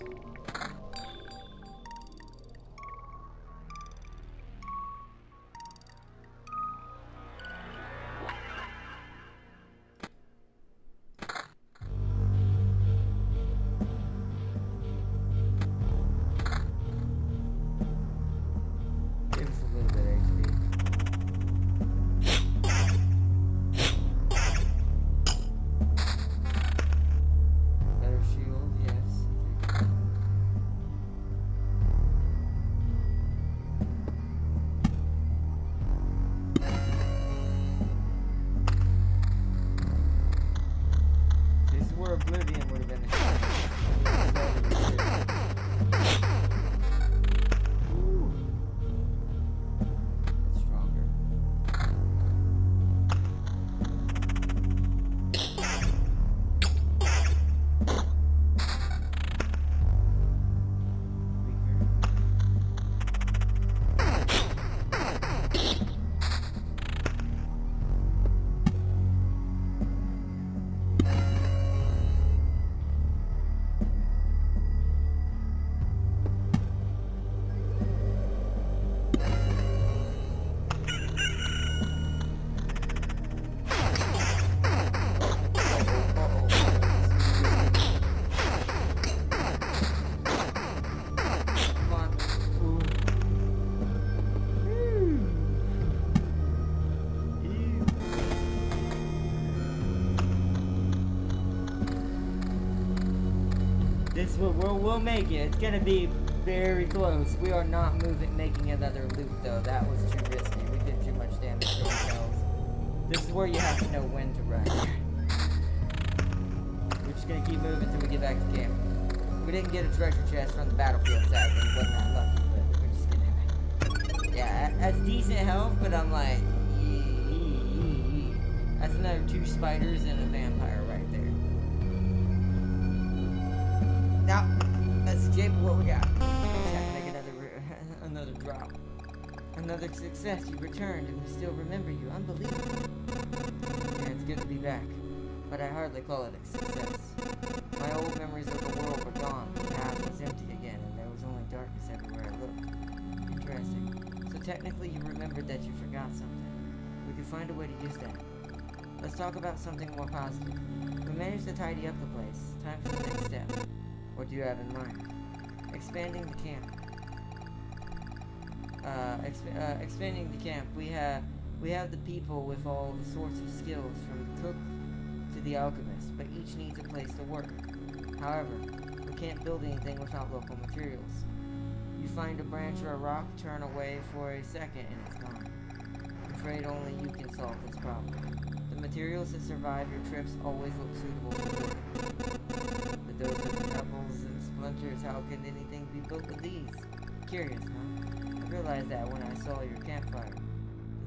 Give us a little bit of HP. Better shield, yes. This is where Oblivion would have been Ooh. It's stronger. Come on. Ooh. Ew. This we'll make it. It's gonna be very close. We are not making another loop though. That was too risky. We did too much damage to ourselves. This is where you have to know when to run. We're just gonna keep moving until we get back to camp. We didn't get a treasure chest from the battlefield, sadly. Wasn't that lucky, but we're just gonna. Yeah, that's decent health, but I'm like, that's another 2 spiders and a vampire right there. Now, let's escape what we got. Just have to make another drop. Another success. You returned, and we still remember you. Unbelievable. Yeah, it's good to be back, but I hardly call it a success. My old memories of the world were gone. The path was empty again, and there was only darkness everywhere I looked. Interesting. So technically, you remembered that you forgot something. We could find a way to use that. Let's talk about something more positive. We managed to tidy up the place. Time for the next step. What do you have in mind? Expanding the camp. Expanding the camp. We have the people with all the sorts of skills, from the cook to the alchemist, but each needs a place to work. However, we can't build anything without local materials. You find a branch or a rock, turn away for a second, and it's gone. I'm afraid only you can solve this problem. The materials that survive your trips always look suitable for building. But those are pebbles and splinters. How can anything be built with these? Curious, huh? I realized that when I saw your campfire.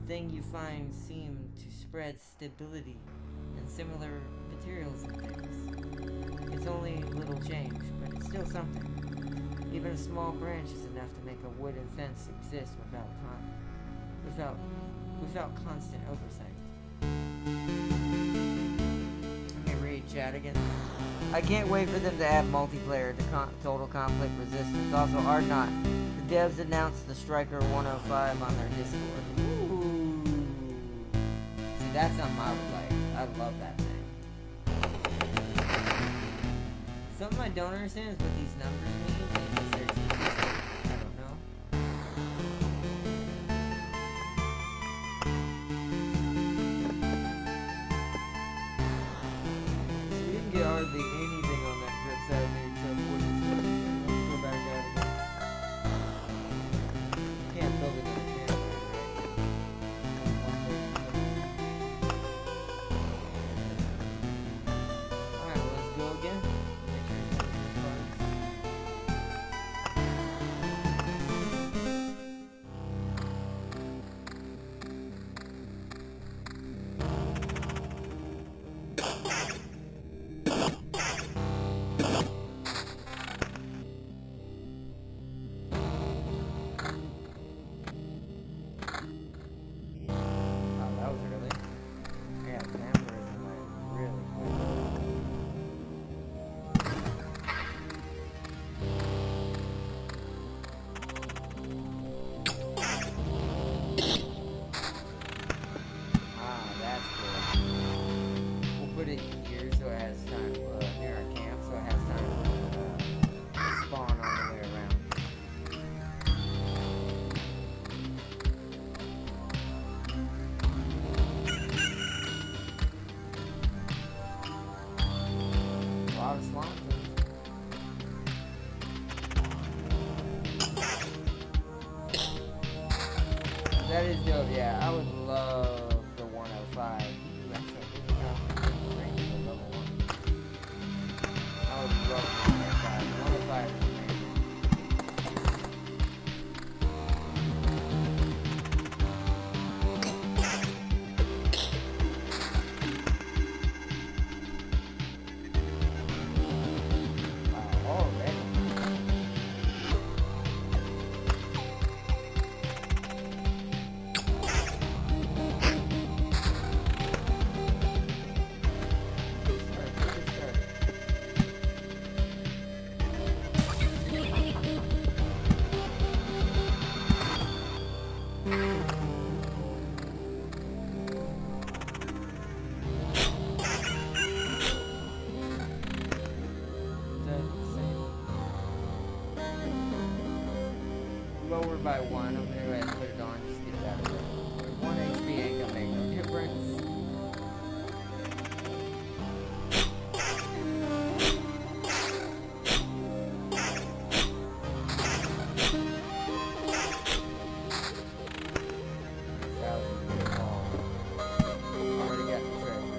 The thing you find seemed to spread stability and similar materials and things. It's only a little change, but it's still something. Even a small branch is enough to make a wooden fence exist without constant oversight. Okay, read chat again. I can't wait for them to add multiplayer to Total Conflict Resistance. Also, Ardnot. The devs announced the Striker 105 on their Discord. Ooh. See, that's something I would like. I love that thing. Something I don't understand is what these numbers mean. Because they're teachers. I don't know. So we didn't get hardly anything on that trip Saturday except wooden stuff. Let's go back out again. Can't build it in a campfire, right? Alright, well, let's go again. Make sure you have the cards. That is dope, yeah. I would love the 105. Ooh, that's a really good range for level 1. I would love the 105. The 105 is amazing. Wow, already. Lower by 1, I'm gonna go ahead and put it on, just get it out of there. 1 HP ain't gonna make no difference. Already got the treasure.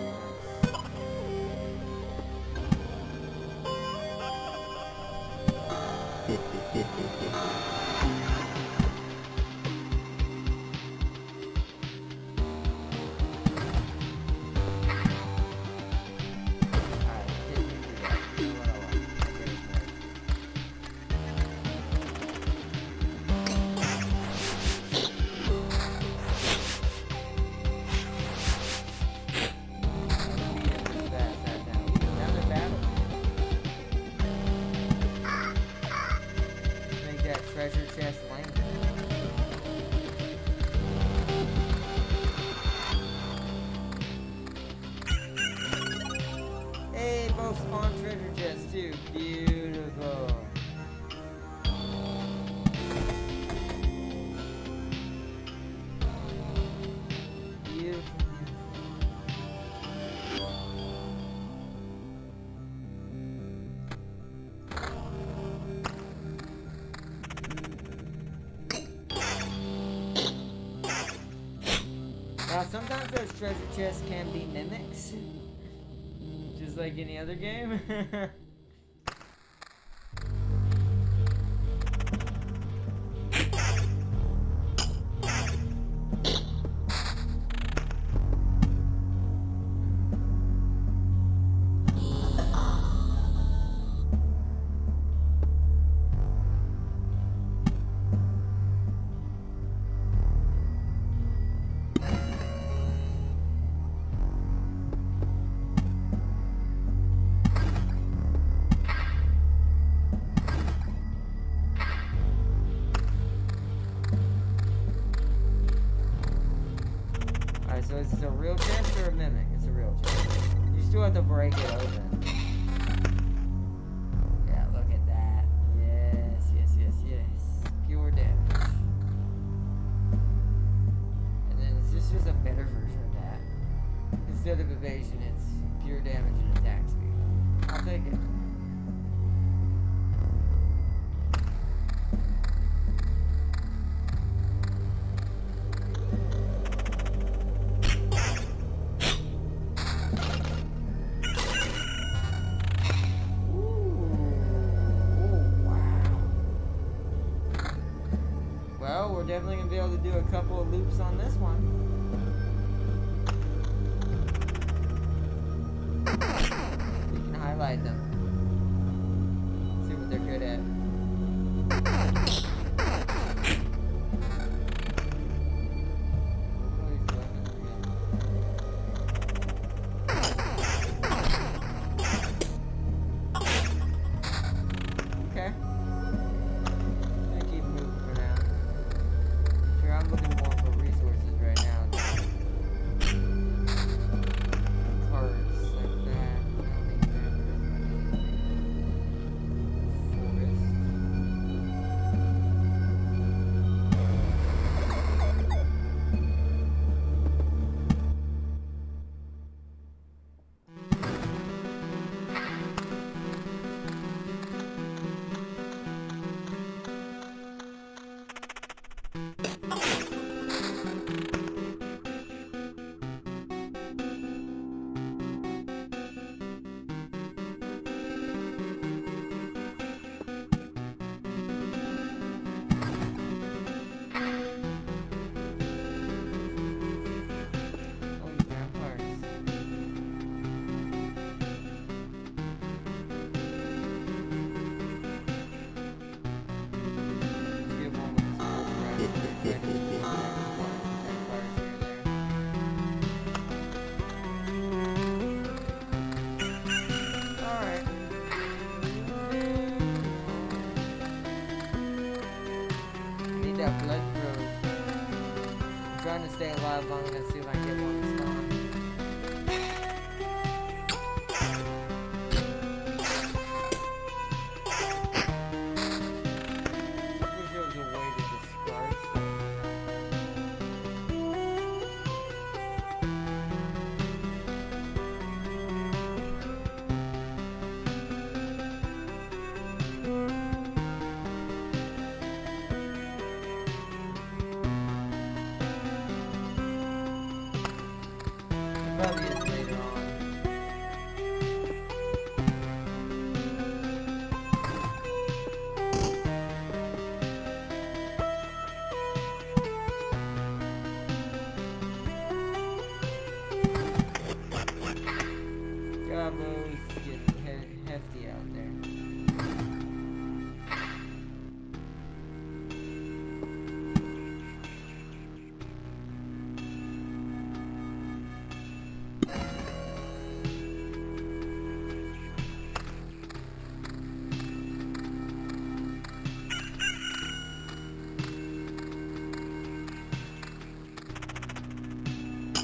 Treasure chest lane. Hey, both spawn treasure chests too. Beautiful. Beautiful. Now, sometimes those treasure chests can be mimics, just like any other game. So is this a real chest or a mimic? It's a real chest. You still have to break it open. Yeah, look at that. Yes, yes, yes, yes. Pure damage. And then is this just a better version of that? Instead of evasion, it's pure damage and attack speed. I'll take it. Well, we're definitely going to be able to do a couple of loops on this one. We can highlight them. See what they're good at. Okay. Looking more for resources right now. Cards like that. Forest. up long enough to see if I can get one to spawn. I wish there was a way to discard stuff. Probably is later on. Gobbo's getting hefty out there.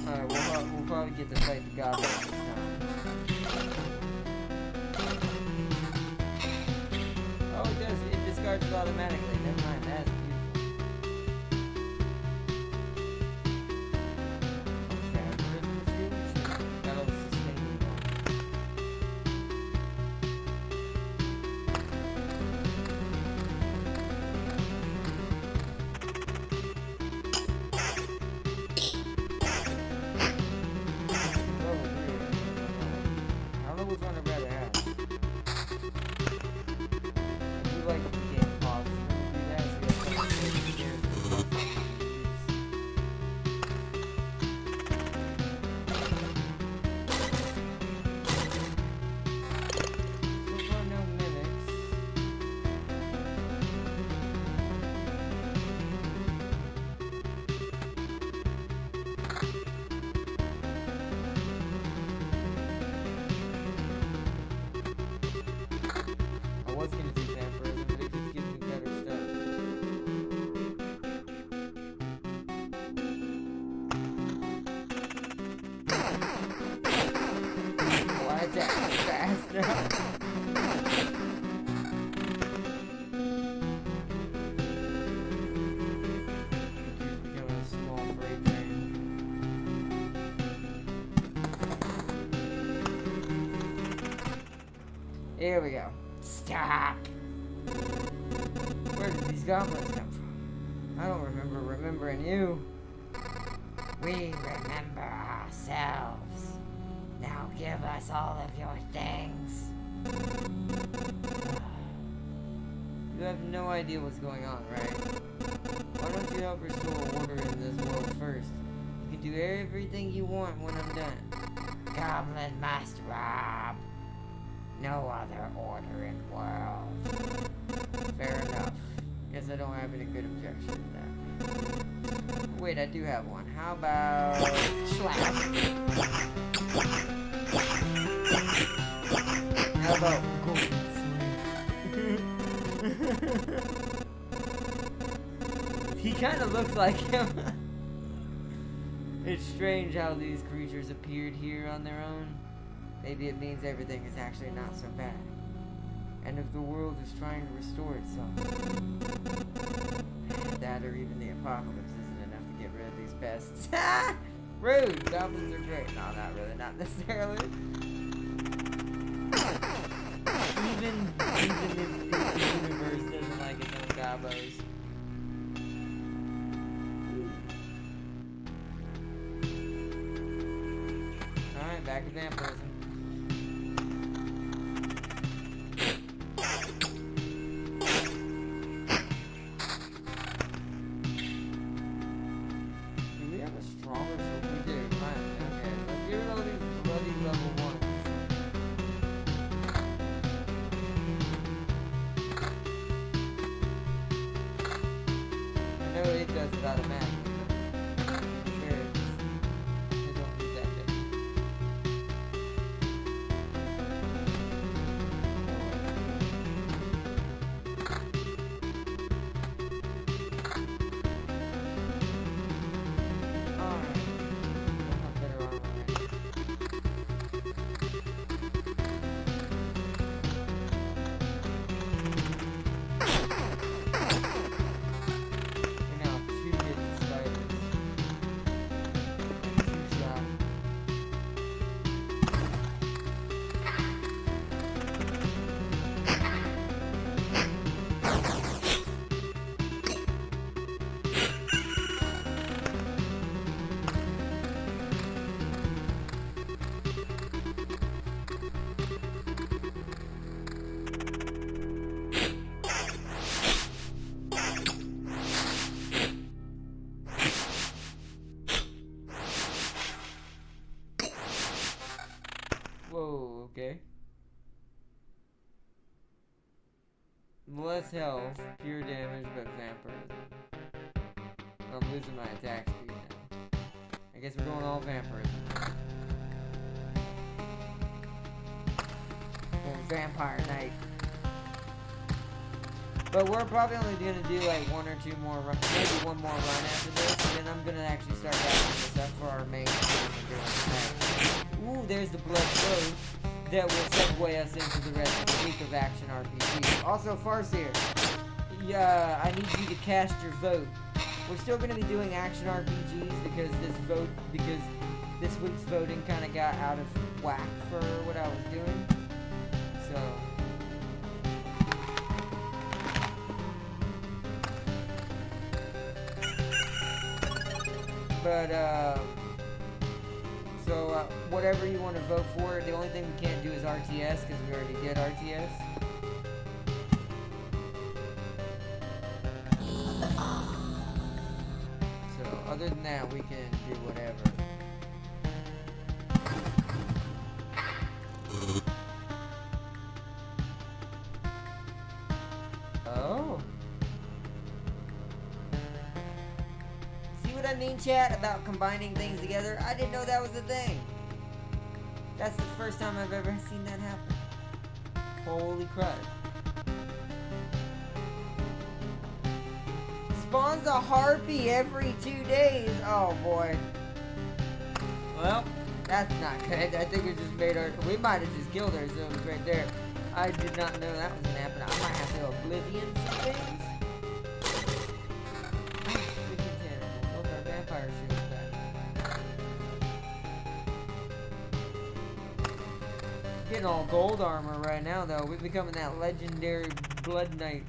Alright, we'll probably get to fight the Gobbo this time. Oh, it does. It discards it automatically. Never mind. That's beautiful. That'll sustain me more. I don't know which one I'd rather have. I do like the game pause. Do that so you have something to do. So far, no mimics. I was gonna do vampirism, but it keeps giving me better stuff. Why attack faster? He's becoming a small freight train. Here we go. Stop! Where did these goblins come from? I don't remember remembering you. We remember ourselves. Now give us all of your things. You have no idea what's going on, right? Why don't you help restore order in this world first? You can do everything you want when I'm done. Goblin must rob. No other order in world. Fair enough. Guess I don't have any good objection to that. Wait, I do have one. How about slap? How about golden sleeve? He kind of looks like him. It's strange how these creatures appeared here on their own. Maybe it means everything is actually not so bad. And if the world is trying to restore itself, that or even the apocalypse isn't enough to get rid of these pests. Rude! Goblins are great. No, not really. Not necessarily. Even if the universe doesn't like its own gobbos. Alright, back to vampirism. It does it automatically. Sure, you don't need that bit. Alright. Okay. Less health, pure damage, but vampirism. I'm losing my attack speed now. I guess we're going all vampirism. Or Vampire Knight. But we're probably only gonna do like one or two more runs, maybe one more run after this, and then I'm gonna actually start wrapping this up for our main game. Ooh, there's the blood flow that will segue us into the rest of the week of action RPG. Also, Farseer, I need you to cast your vote. We're still gonna be doing action RPGs because this week's voting kind of got out of whack for what I was doing. So. But, whatever you want to vote for, the only thing we can't do is RTS, because we already did RTS. So, other than that, we can do whatever. Oh. I mean, chat, about combining things together. I didn't know that was a thing. That's the first time I've ever seen that happen. Holy crud. Spawns a harpy every 2 days. Oh boy. Well, that's not good. I think we just we might have just killed ourselves right there. I did not know that was gonna happen. I might have to oblivion some things. Vampire shield back. Getting all gold armor right now, though. We're becoming that legendary Blood Knight.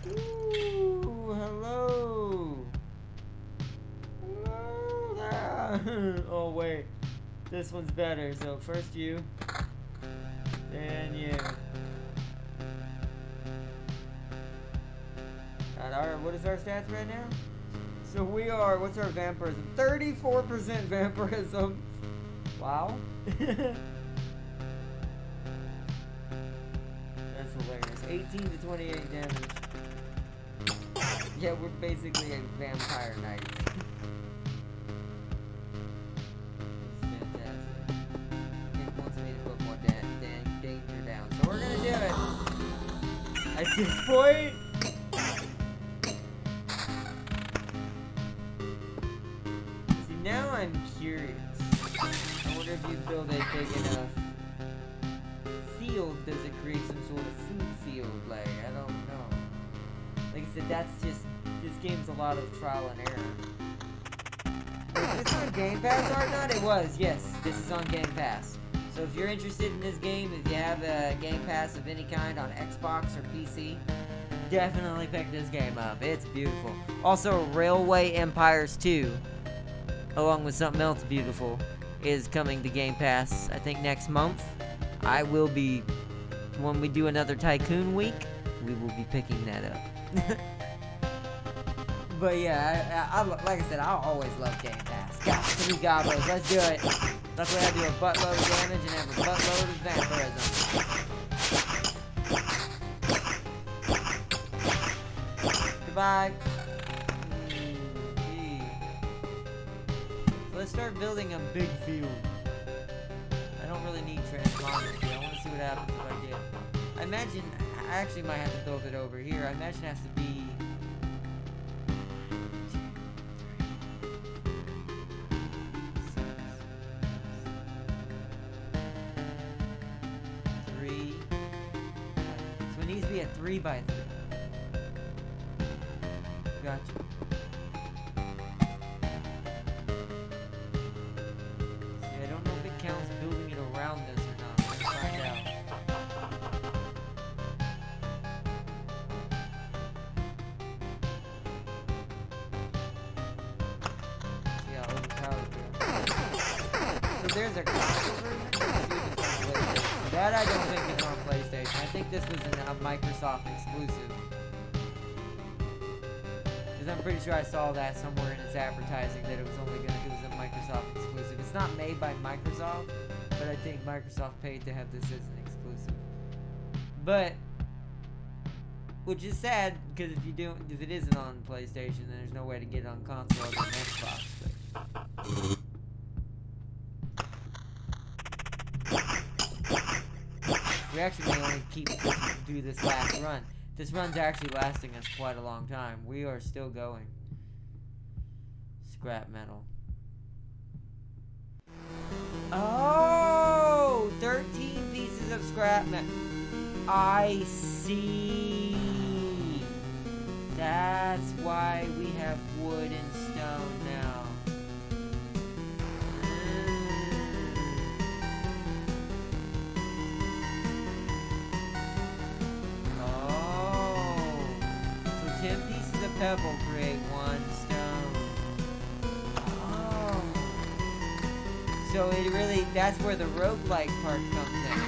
Ooh, hello. Oh wait, this one's better. So first you, then you. What is our stats right now? So we are. What's our vampirism? 34% vampirism. Wow. That's hilarious. 18 to 28 damage. Yeah, we're basically a vampire knight. At this point, see, now I'm curious. I wonder if you build a big enough field, does it create some sort of food field? Like, I don't know. Like I said, that's just, this game's a lot of trial and error. Was this on Game Pass or not? It was, yes. This is on Game Pass. So if you're interested in this game, if you have a Game Pass of any kind on Xbox or PC, definitely pick this game up. It's beautiful. Also, Railway Empires 2, along with something else beautiful, is coming to Game Pass, I think, next month. I will be, when we do another Tycoon week, we will be picking that up. But yeah, I like I said, I always love Game Pass. Got 3 gobos, let's do it. That's why I do a buttload of damage and have a buttload of vampirism. Goodbye. So let's start building a big field. I don't really need transformers here. I want to see what happens if I get. I imagine I actually might have to build it over here. I imagine it has to be. A 3x3. Gotcha. See, I don't know if it counts building it around this or not. Let's find out. See how overpowered we are. So there's a console version. Let's see if it's on That I don't think is on PlayStation. I think this was a Microsoft exclusive. Because I'm pretty sure I saw that somewhere in its advertising that it was a Microsoft exclusive. It's not made by Microsoft, but I think Microsoft paid to have this as an exclusive. But, which is sad, because if it isn't on PlayStation, then there's no way to get it on console other than Xbox. But. We actually may only do this last run. This run's actually lasting us quite a long time. We are still going. Scrap metal. Oh! 13 pieces of scrap metal. I see. That's why we have wood and stone now. Pebble create one stone. Oh. So it really, that's where the roguelike part comes in.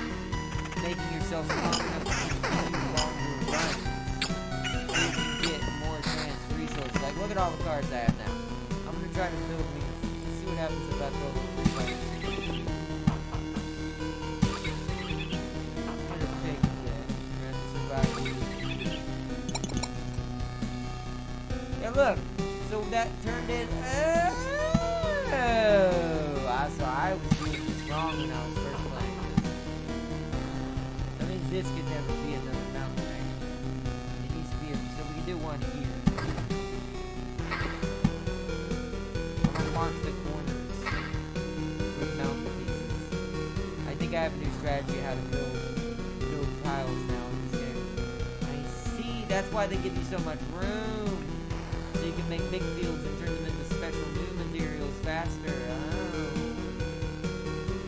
Making yourself strong enough to continue longer run. So you can get more advanced resources. Like, look at all the cards I have now. I'm gonna try to build me. Let's see what happens if I build a 3 cards. I'm gonna take that. We're gonna survive. Look, so that turned in. So I was doing this wrong when I was first playing this. That means this could never be another mountain range. It needs to be so we can do one here. I'm gonna mark the corners with mountain pieces. I think I have a new strategy how to build tiles now in this game. I see. That's why they give you so much room. So you can make big fields and turn them into special new materials faster. Oh.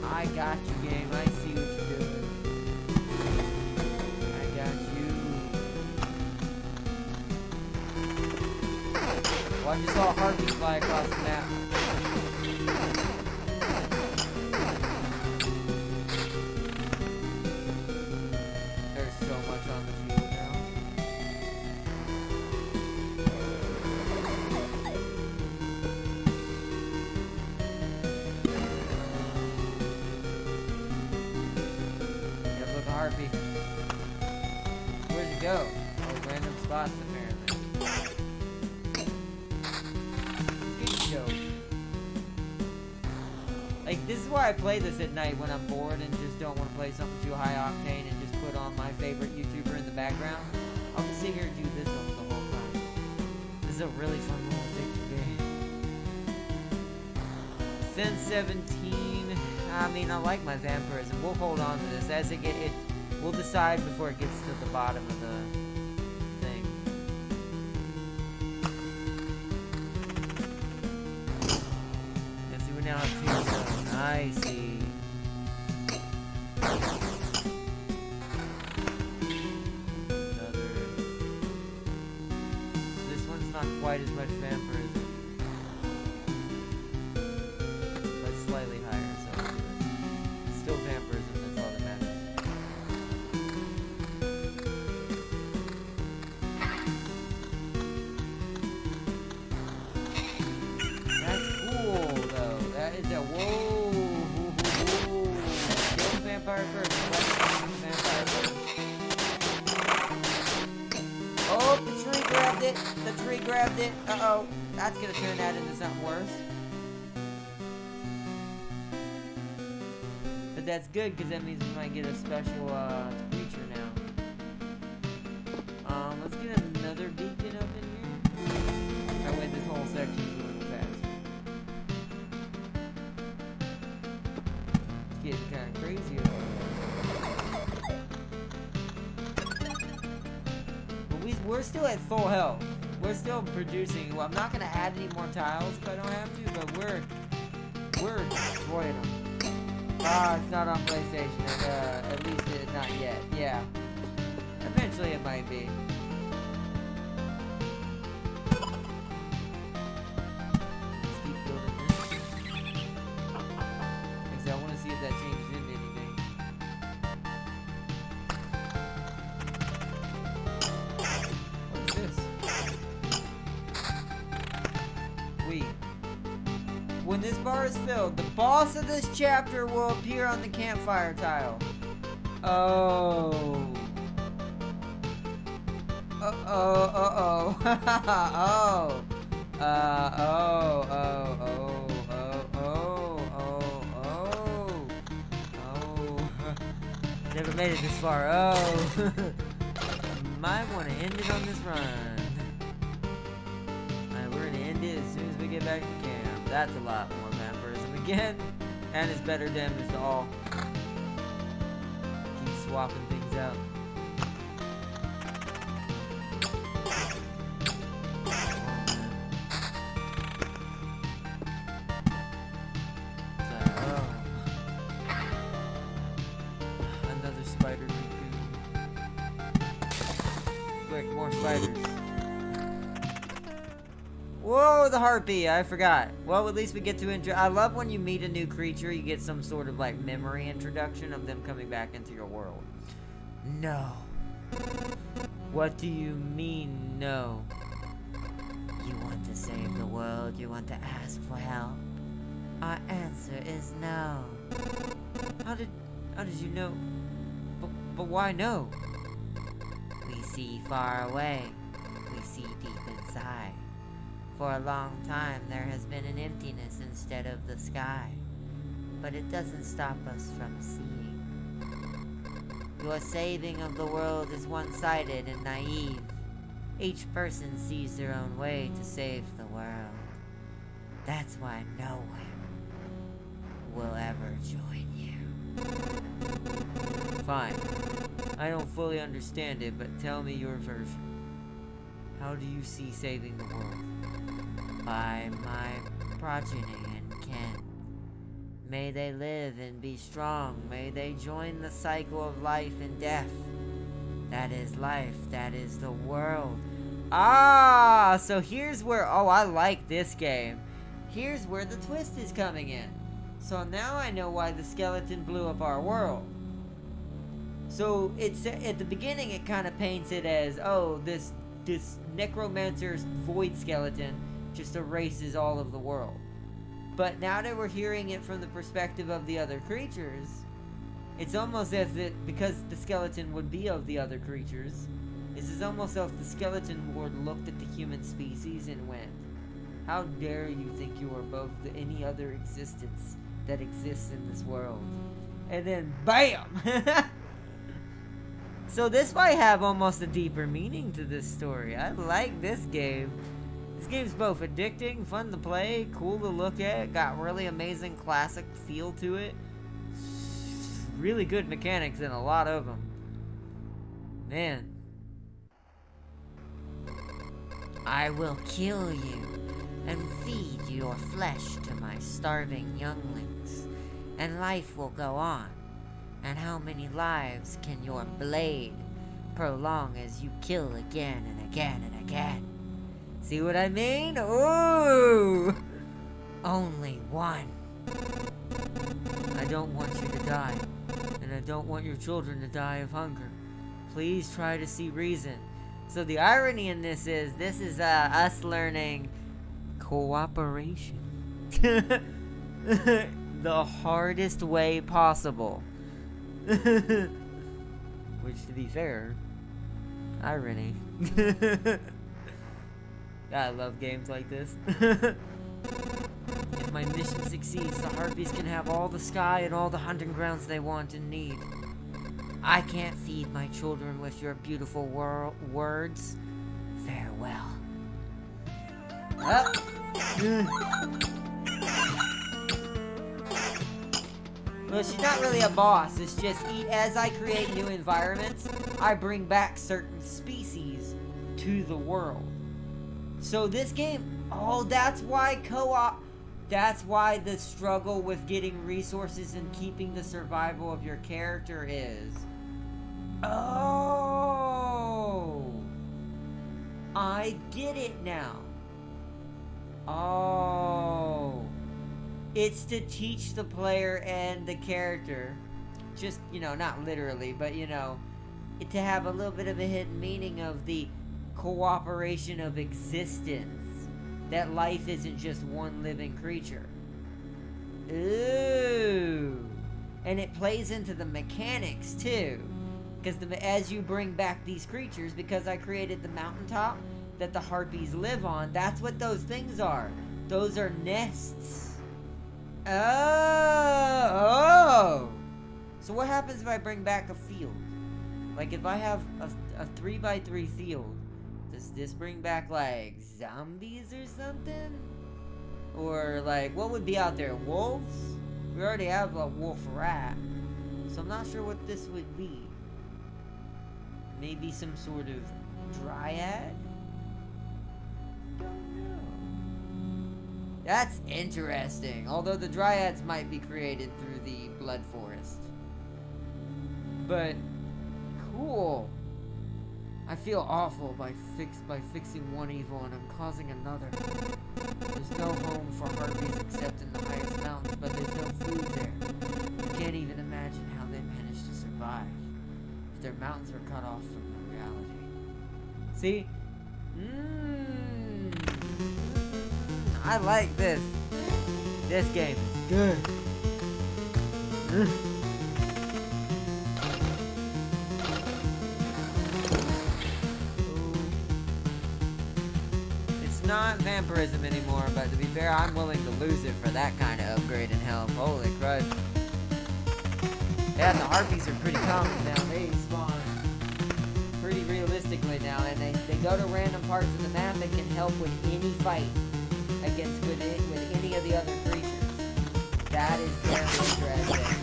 I got you, game. I see what you're doing. I got you. Watch this all harpy fly across the map. There's so much on the field now. Harpy. Where'd it go? Oh, random spots apparently. Good joke. Like, this is why I play this at night when I'm bored and just don't want to play something too high octane and just put on my favorite YouTuber in the background. I'll just sit here and do this the whole time. This is a really fun little game. Since 17. I mean, I like my vampirism. We'll hold on to this as we'll decide before it gets to the bottom of the thing. Let's see, we now have 2 stone. I see. Another. This one's not quite as much vampirism. But slightly higher. Still vampirism, that's all that matters. That's cool, though. That is a whoa. Kill the vampire first. Vampire first. Oh, the tree grabbed it. The tree grabbed it. Uh-oh. That's gonna turn that into something worse. But that's good, because that means we might get a special creature now. Let's get another beacon up in here. That way this whole section's a little faster. It's getting kind of crazy over here. But we're still at full health. We're still producing. Well, I'm not going to add any more tiles if I don't have to, but we're destroying them. Ah, it's not on PlayStation, at least not yet. Yeah. Eventually it might be. Let's keep building this. Because I want to see if that changes into anything. bar is filled. The boss of this chapter will appear on the campfire tile. Oh. Uh-oh. Oh. Never made it this far. Oh. Might want to end it on this run. And we're going to end it as soon as we get back to camp. That's a lot more vampirism again. And it's better damage to all. Keep swapping things out. Spider quick, more spiders. Whoa, the harpy, I forgot. Well, at least we get to enjoy. I love when you meet a new creature, you get some sort of like memory introduction of them coming back into your world. No. What do you mean, no? You want to save the world, you want to ask for help? Our answer is no. How did you know? But why no? We see far away. We see deep inside. For a long time, there has been an emptiness instead of the sky. But it doesn't stop us from seeing. Your saving of the world is one-sided and naive. Each person sees their own way to save the world. That's why no one will ever join you. Fine. I don't fully understand it, but tell me your version. How do you see saving the world? By my progeny and kin. May they live and be strong. May they join the cycle of life and death. That is life. That is the world. Ah, so here's where, oh, I like this game. Here's where the twist is coming in. So now I know why the skeleton blew up our world. So it's at the beginning it kind of paints it as, oh, this necromancer's void skeleton just erases all of the world. But now that we're hearing it from the perspective of the other creatures, it's almost as if, because the skeleton would be of the other creatures, it's almost as if the skeleton lord looked at the human species and went, how dare you think you are above any other existence that exists in this world? And then BAM! So this might have almost a deeper meaning to this story. I like this game. This game's both addicting, fun to play, cool to look at, got really amazing classic feel to it. Really good mechanics in a lot of them. Man. I will kill you and feed your flesh to my starving younglings, and life will go on. And how many lives can your blade prolong as you kill again and again and again? See what I mean? Ooh! Only one. I don't want you to die, and I don't want your children to die of hunger. Please try to see reason. So the irony in this is us learning cooperation. The hardest way possible. Which, to be fair, irony. God, I love games like this. If my mission succeeds, the Harpies can have all the sky and all the hunting grounds they want and need. I can't feed my children with your beautiful words. Farewell. Up. Well, she's not really a boss. It's just as I create new environments, I bring back certain species to the world. So this game, oh, that's why co-op, that's why the struggle with getting resources and keeping the survival of your character is. Oh, I get it now. Oh. It's to teach the player and the character, just, not literally, but, to have a little bit of a hidden meaning of the cooperation of existence. That life isn't just one living creature. Ooh. And it plays into the mechanics too. Because as you bring back these creatures, because I created the mountaintop that the harpies live on, that's what those things are. Those are nests. Oh. So what happens if I bring back a field? Like if I have a 3x3 field, does this bring back like zombies or something? Or like what would be out there? Wolves? We already have a wolf rat. So I'm not sure what this would be. Maybe some sort of dryad? Don't know. That's interesting. Although the dryads might be created through the blood forest. But cool. I feel awful by fixing one evil and I'm causing another. There's no home for harpies except in the highest mountains, but there's no food there. I can't even imagine how they managed to survive if their mountains were cut off from the reality. See? I like this. This game is good. It's not vampirism anymore, but to be fair, I'm willing to lose it for that kind of upgrade in health. Holy crud. Yeah, the harpies are pretty common now. They spawn pretty realistically now, and they go to random parts of the map and can help with any fight against with any of the other creatures. That is very interesting.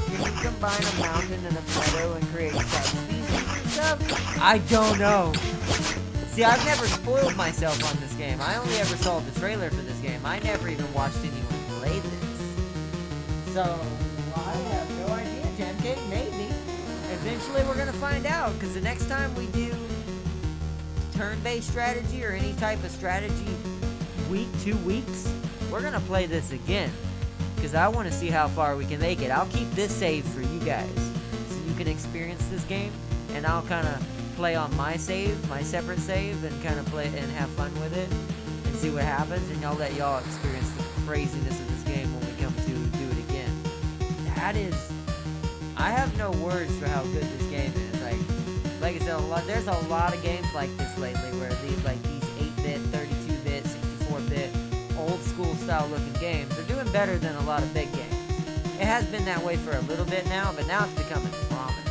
Can you combine a mountain and a meadow and create subspecies and stuff? I don't know. See, I've never spoiled myself on this game. I only ever saw the trailer for this game. I never even watched anyone play this. So, I have no idea, Temcake, maybe. Eventually we're going to find out, because the next time we do turn-based strategy or any type of strategy week, 2 weeks, we're going to play this again. Because I want to see how far we can make it. I'll keep this saved for you guys, so you can experience this game, and I'll kind of play on my save, my separate save, and kind of play and have fun with it, and see what happens, and I'll let y'all experience the craziness of this game when we come to do it again. That is, I have no words for how good this game is. Like I said, there's a lot of games like this lately, where these 8-bit, 32-bit, 64-bit, old school style looking games are doing better than a lot of big games. It has been that way for a little bit now, but now it's becoming prominent.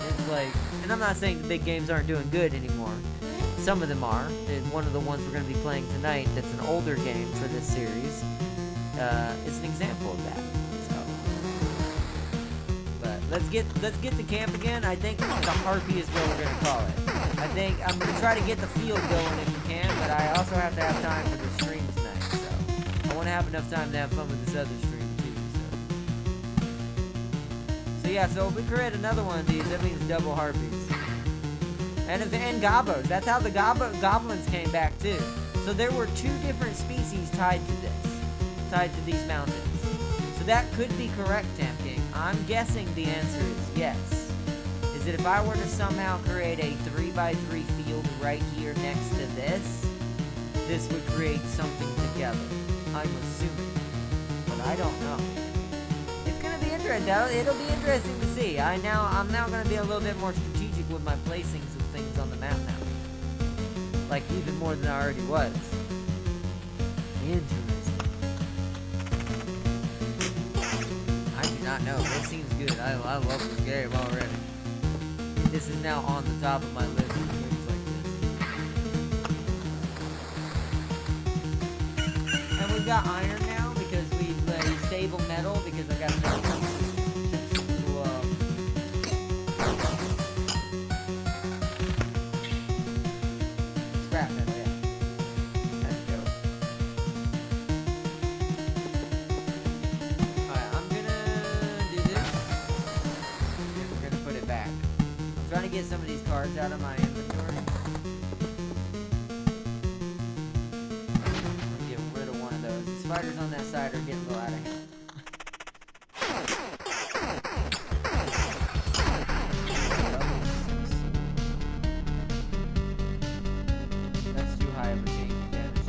It's like, and I'm not saying the big games aren't doing good anymore. Some of them are. And one of the ones we're going to be playing tonight that's an older game for this series is an example of that. So, but let's get to camp again. I think the Harpy is what we're going to call it. I think I'm going to try to get the field going if we can, but I also have to have time for the stream tonight. So I want to have enough time to have fun with this other stream too. So yeah, so if we create another one of these, that means double Harpies. And Gobbos. That's how the goblins came back too. So there were 2 different species tied to these mountains. So that could be correct, Temking. I'm guessing the answer is yes. Is that if I were to somehow create a 3x3 field right here next to this would create something together. I'm assuming. But I don't know. It's gonna be interesting. It'll be interesting to see. I'm now gonna be a little bit more strategic with my placings of things on the map now. Like even more than I already was. Interesting. I do not know. It seems good. I love this game already. This is now on the top of my list of games like this. And we've got iron now because we've stable metal because I got metal. Scrap metal, yeah. Let's go. Alright, I'm gonna do this. And we're gonna put it back. I'm trying to get some of these cards out of my inventory. I'm gonna get rid of one of those. The spiders on that side are getting a little out of hand. That's too high of a change in damage.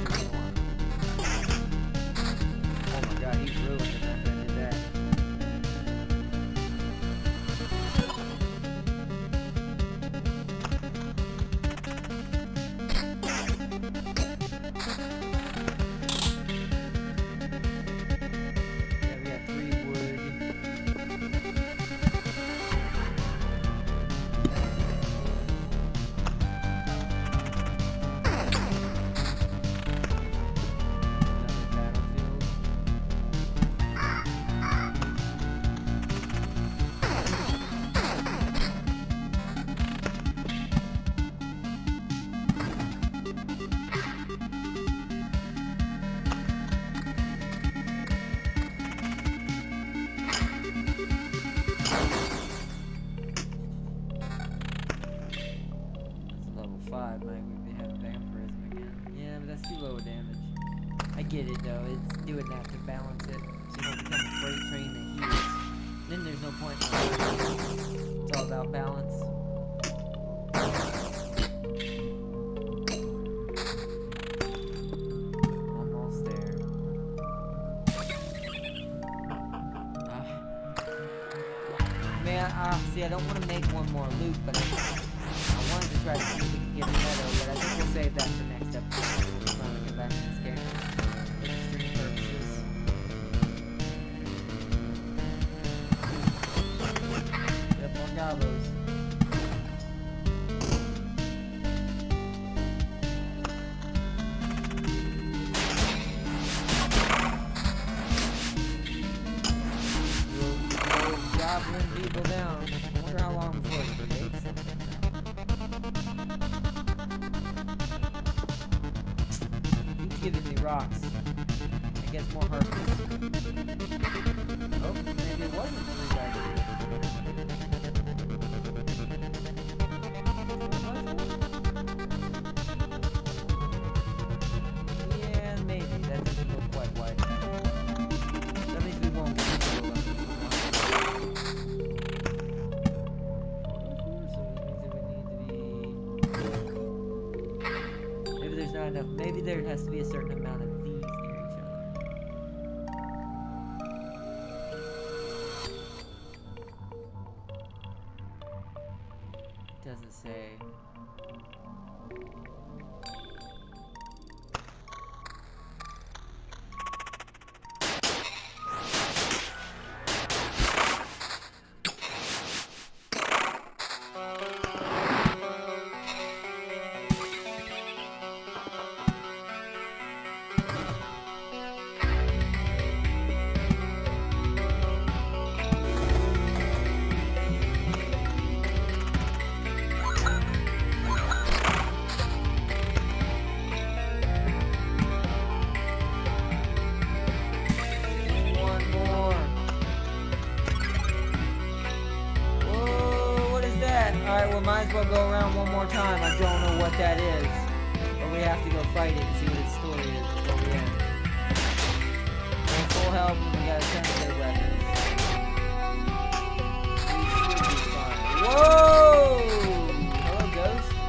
with that to balance it, so you don't become a freight train that heals. Then there's no point in it. It's all about balance. Almost there. Man, see, I don't want to make one more loop, but I wanted to try to see if we can get a meadow, but I think we'll save that for next episode. We'll finally come back to this game for stream purposes. Yep, more gobos. Goblin people down. I wonder how long before it creates something now. He's giving me rocks. I guess more harpies. Oh, maybe it wasn't 3 guys. Yeah, maybe. That doesn't look quite wide enough. That means we won't get to the left. Not enough. Maybe there has to be a certain amount of these near each other. It doesn't say. Alright, we might as well go around one more time. I don't know what that is. But we have to go fight it and see what its story is before we end. We're full health and we got a 10-day weapon. We should be fine. Whoa! Hello, Ghost? Oh,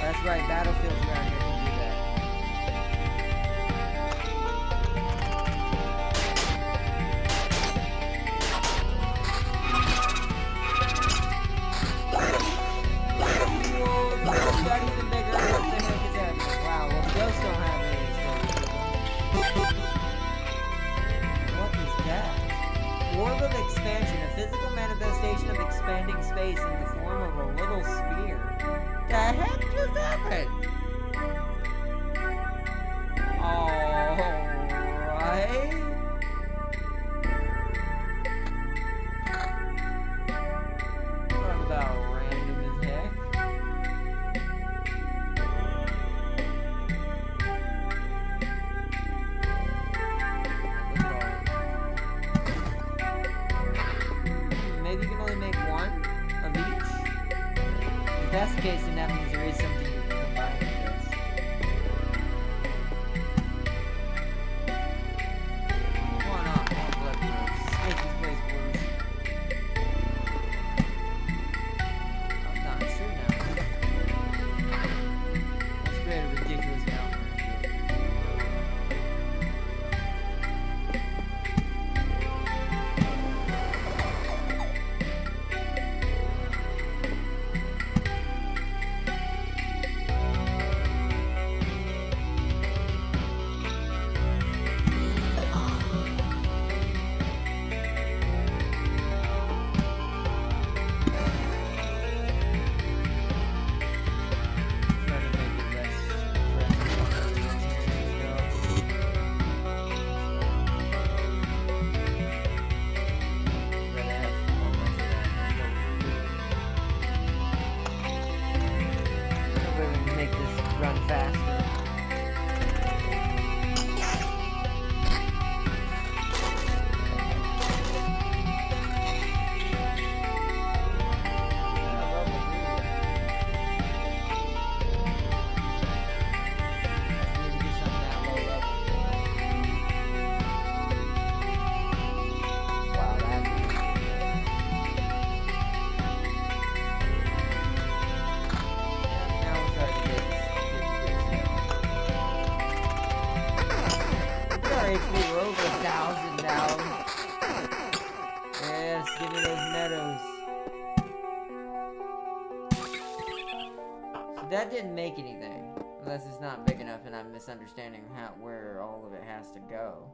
that's right, battlefields around here can do that. Orb of expansion, a physical manifestation of expanding space in the form of a little sphere. The heck just happened? Alright. Talk about random as heck. Maybe you can only make one of each. If that's the case, then that means there is something you can combine with this. Why not? More blood groups. Make this place worse. I'm not sure now. Let's create a ridiculous mountain. over 1,000 now. Yes, give me those meadows. So that didn't make anything. Unless it's not big enough and I'm misunderstanding where all of it has to go.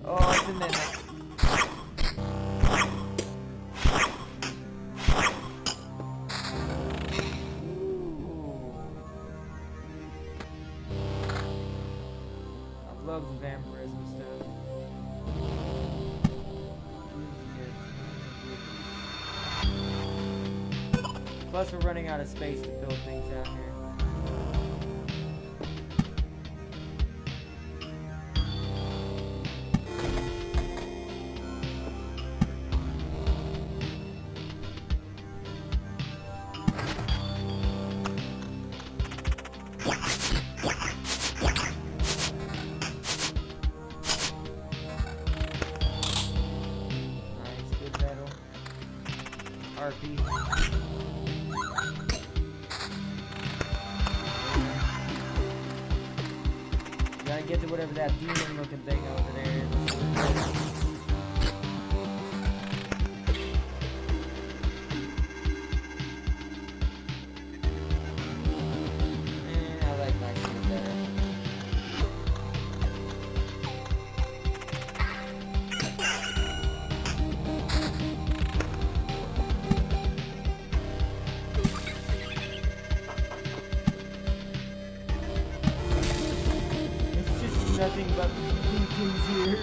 Oh, it's a mimic. I love the vampirism stuff. Plus we're running out of space to build things out here. RP. Gotta get to whatever that demon looking thing over there is. I like my shit better. Nothing but beacons here.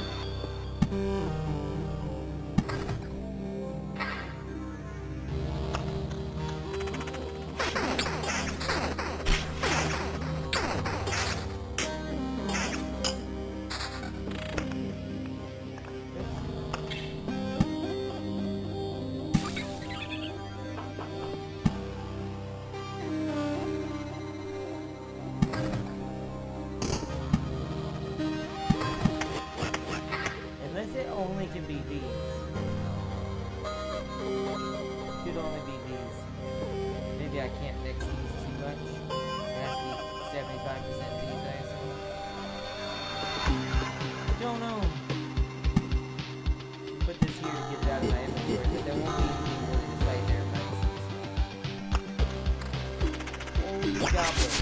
It only can be these. Could only be these. Maybe I can't mix these too much. It has to be 75% these, I assume. Don't know. Put this here to get it out of my inventory, but there won't be anything really to fight there. Holy goblins.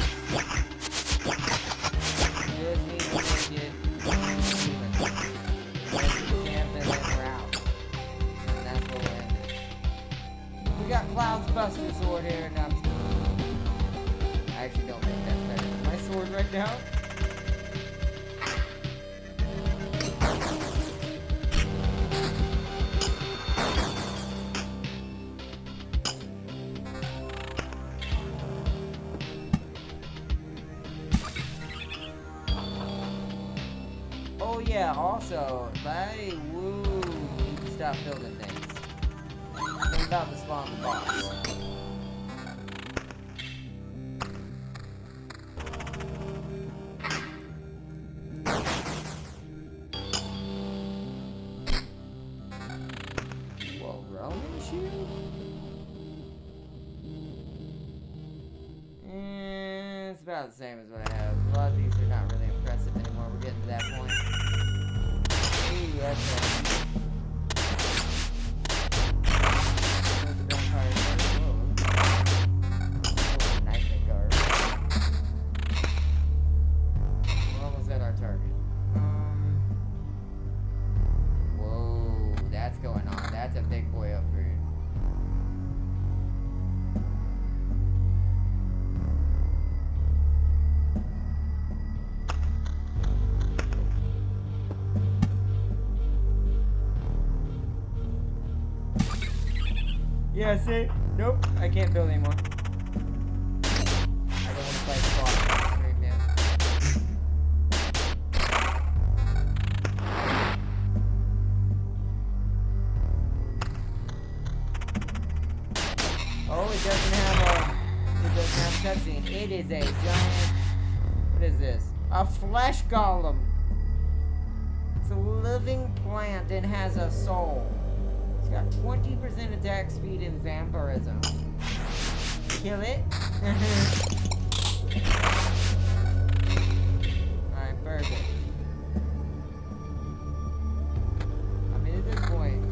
Just need to make it even. We got Cloud's Buster Sword here, and I actually don't think that's better than my sword right now. Oh yeah, also, I need to stop building things. I'm about to spawn the boss. Whoa, Roman shield? It's about the same as what I have. A lot of these are not really impressive anymore. We're getting to that point. Ooh, that's it. Yeah, see? Nope, I can't build anymore. I don't want to fight the boss on stream, man. Oh, it doesn't have cutscene. It is a giant... What is this? A flesh golem. It's a living plant and has a soul. It's got 20% attack speed and vampirism. Kill it. Alright, perfect. I mean, at this point,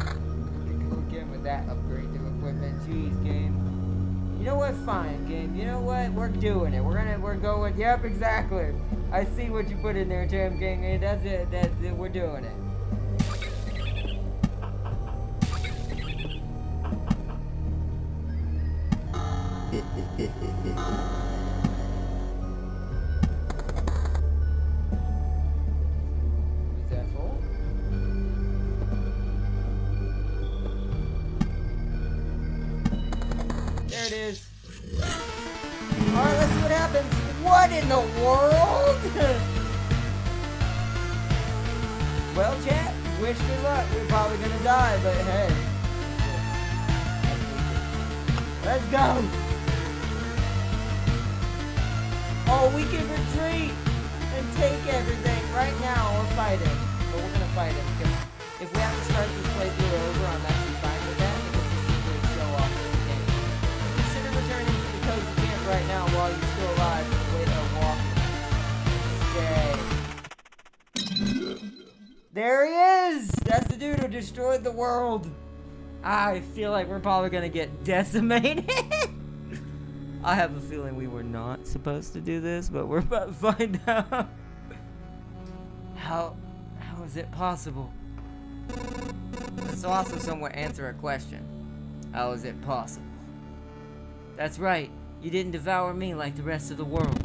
I could go again with that upgrade to equipment. Jeez, game. You know what? Fine, game. You know what? We're doing it. We're going. Yep, exactly. I see what you put in there, Tim King. That's it. That's it. We're doing it. Is that full? There it is. Alright, let's see what happens. What in the world? Well, chat, wish me luck. We're probably gonna die, but hey. Let's go. Oh, we can retreat and take everything. Right now, we're fighting. But we're gonna fight him. Because if we have to start this playthrough over, I'm actually fine with that. Because this is going to show off the game. Consider returning to the cozy camp right now while you're still alive. Wait a walk. Stay. There he is! That's the dude who destroyed the world. I feel like we're probably gonna get decimated. I have a feeling we were not supposed to do this, but we're about to find out. How is it possible? This will also somewhat answer a question. How is it possible? That's right, you didn't devour me like the rest of the world.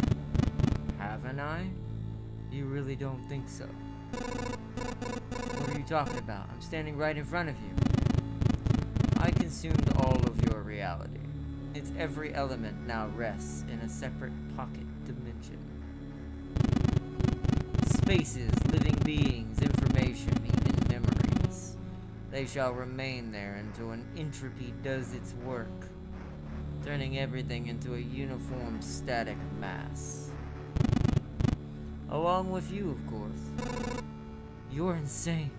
Haven't I? You really don't think so? What are you talking about? I'm standing right in front of you. I consumed all of your reality. Its every element now rests in a separate pocket dimension. Spaces, living beings, information, even memories. They shall remain there until an entropy does its work, turning everything into a uniform static mass. Along with you, of course. You're insane.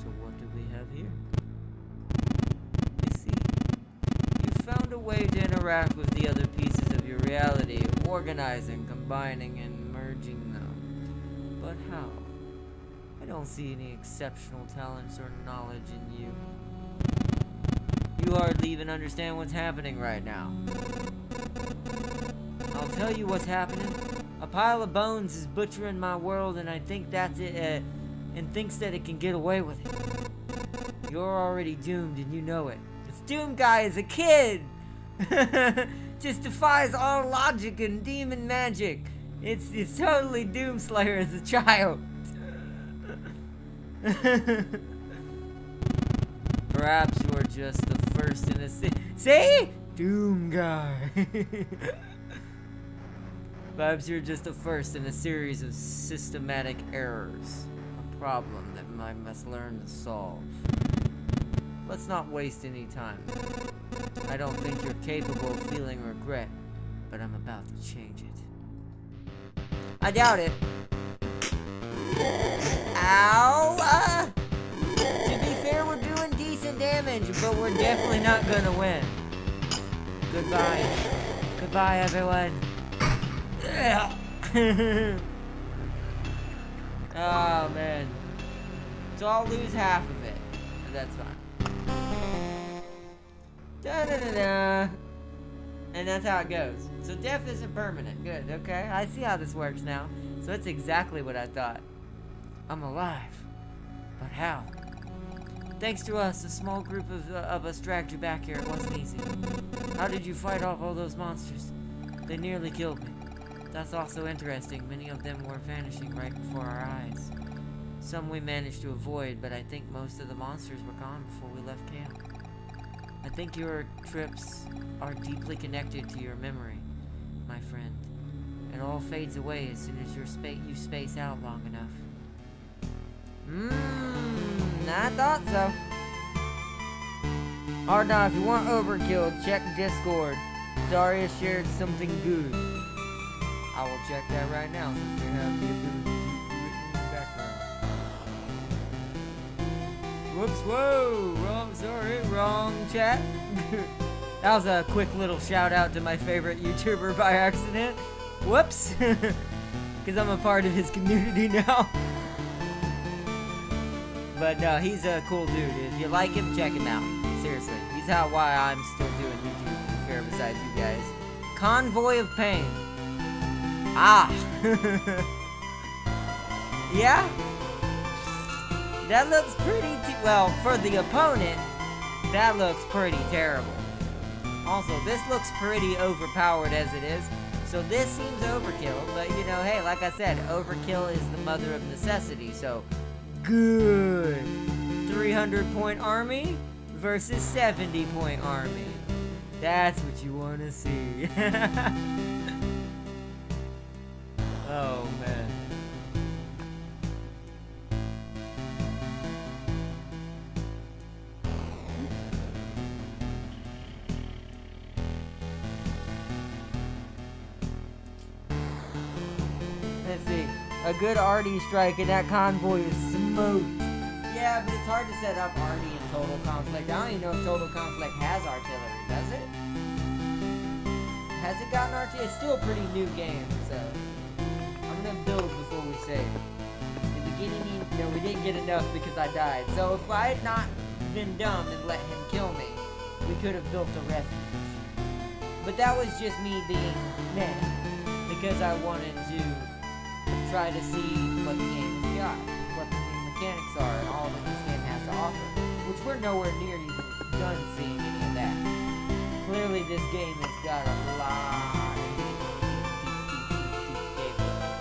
So what do we have here? You see, you found a way to interact with the other pieces of your reality, organizing, combining, and merging them. But how? I don't see any exceptional talents or knowledge in you. You hardly even understand what's happening right now. I'll tell you what's happening. A pile of bones is butchering my world, and I think that's it, and thinks that it can get away with it. You're already doomed, and you know it. This Doom guy is a kid! Just defies all logic and demon magic. It's totally Doomslayer as a child. Perhaps you're just the first in a See? Doom guy. Perhaps you're just the first in a series of systematic errors. A problem that I must learn to solve. Let's not waste any time. I don't think you're capable of feeling regret, but I'm about to change it. I doubt it. Ow! To be fair, we're doing decent damage, but we're definitely not gonna win. Goodbye. Goodbye, everyone. Oh, man. So I'll lose half of it. But that's fine. Da-da-da-da. And that's how it goes. So death isn't permanent. Good, okay. I see how this works now. So it's exactly what I thought. I'm alive. But how? Thanks to us, a small group of us dragged you back here. It wasn't easy. How did you fight off all those monsters? They nearly killed me. That's also interesting. Many of them were vanishing right before our eyes. Some we managed to avoid, but I think most of the monsters were gone before we left camp. I think your trips are deeply connected to your memory, my friend. It all fades away as soon as you space out long enough. I thought so. Ardon, if you want overkill, check Discord. Darius shared something good. I will check that right now since we have the ability to do it in the background. Whoops, whoa, wrong, sorry, wrong chat. That was a quick little shout out to my favorite YouTuber by accident. Whoops, because I'm a part of his community now. But no, he's a cool dude. If you like him, check him out. Seriously, he's why I'm still doing YouTube, to be fair, besides you guys. Convoy of Pain. Ah. Yeah? That looks pretty, well, for the opponent, that looks pretty terrible. Also, this looks pretty overpowered as it is. So this seems overkill, but you know, hey, like I said, overkill is the mother of necessity, so good. 300-point army versus 70-point army. That's what you want to see. Oh, man. Let's see. A good Artie strike and that convoy is smoked. Yeah, but it's hard to set up Artie in Total Conflict. I don't even know if Total Conflict has artillery, does it? Has it gotten artillery? It's still a pretty new game, so I'm gonna build before we save. In the beginning, you know, we didn't get enough because I died. So if I had not been dumb and let him kill me, we could have built a refuge. But that was just me being meh, because I wanted to try to see what the game has got, what the new mechanics are, and all that this game has to offer. Which we're nowhere near even done seeing any of that. Clearly this game has got a lot of deep gameplay.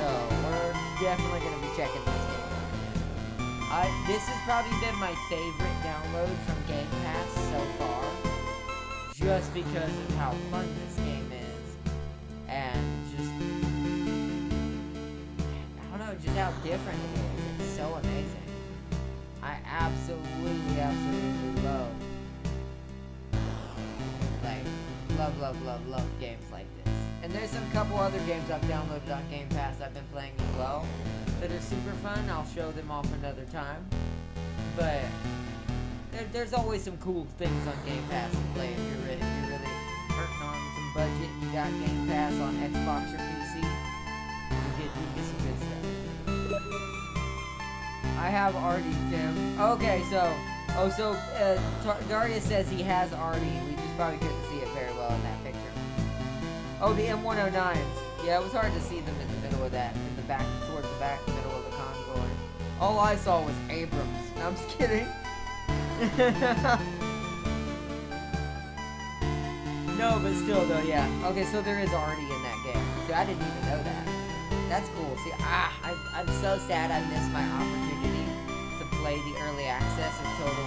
So we're definitely going to be checking this game. This has probably been my favorite download from Game Pass so far. Just because of how fun this game is. And just, I don't know, just how different it is. It's so amazing. I absolutely love games like this. And there's some couple other games I've downloaded on Game Pass I've been playing as well that are super fun. I'll show them off another time. But there's always some cool things on Game Pass to play if you're really hurting on some budget. You got Game Pass on Xbox or PC. You get some good stuff. I have Artie, Tim. Okay, so Darius says he has Artie. We just probably couldn't see it very well in that picture. Oh, the M109s. Yeah, it was hard to see them in the middle of that, in the back, towards the back, middle of the convoy. All I saw was Abrams. No, I'm just kidding. No, but still though, yeah. Okay, so there is Artie in that game. See, I didn't even know that. That's cool. See, I'm so sad I missed my opportunity to play the early access of Total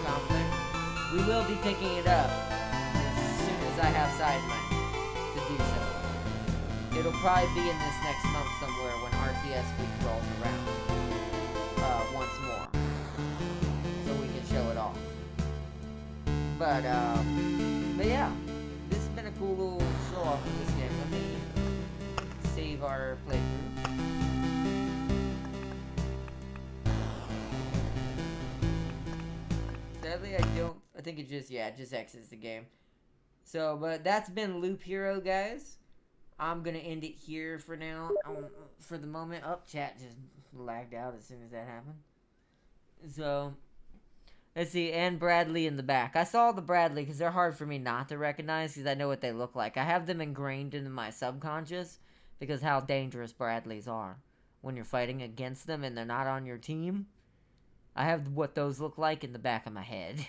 Conflict. We will be picking it up as soon as I have side money to do so. It'll probably be in this next month somewhere when RTS week rolls around once more, so we can show it off. But yeah, this has been a cool little show off of this game. Let me save our playthrough. Sadly, I think it just exits the game. So, but that's been Loop Hero, guys. I'm gonna end it here for now. For the moment. Chat just lagged out as soon as that happened. So, let's see, and Bradley in the back. I saw the Bradley because they're hard for me not to recognize because I know what they look like. I have them ingrained into my subconscious because how dangerous Bradleys are when you're fighting against them and they're not on your team. I have what those look like in the back of my head.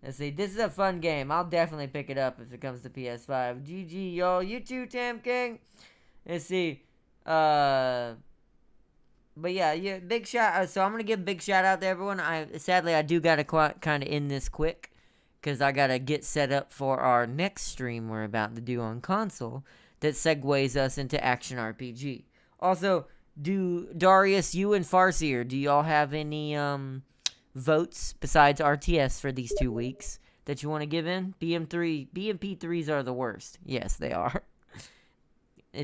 Let's see, this is a fun game. I'll definitely pick it up if it comes to PS5. GG, yo. You too, Tam King. Let's see. But yeah, big shout. So I'm gonna give a big shout out to everyone. Sadly I do gotta kind of end this quick because I gotta get set up for our next stream we're about to do on console that segues us into action RPG. Also, Do Darius, you and Farseer, do y'all have any votes besides RTS for these 2 weeks that you want to give in? BMP3s are the worst. Yes, they are.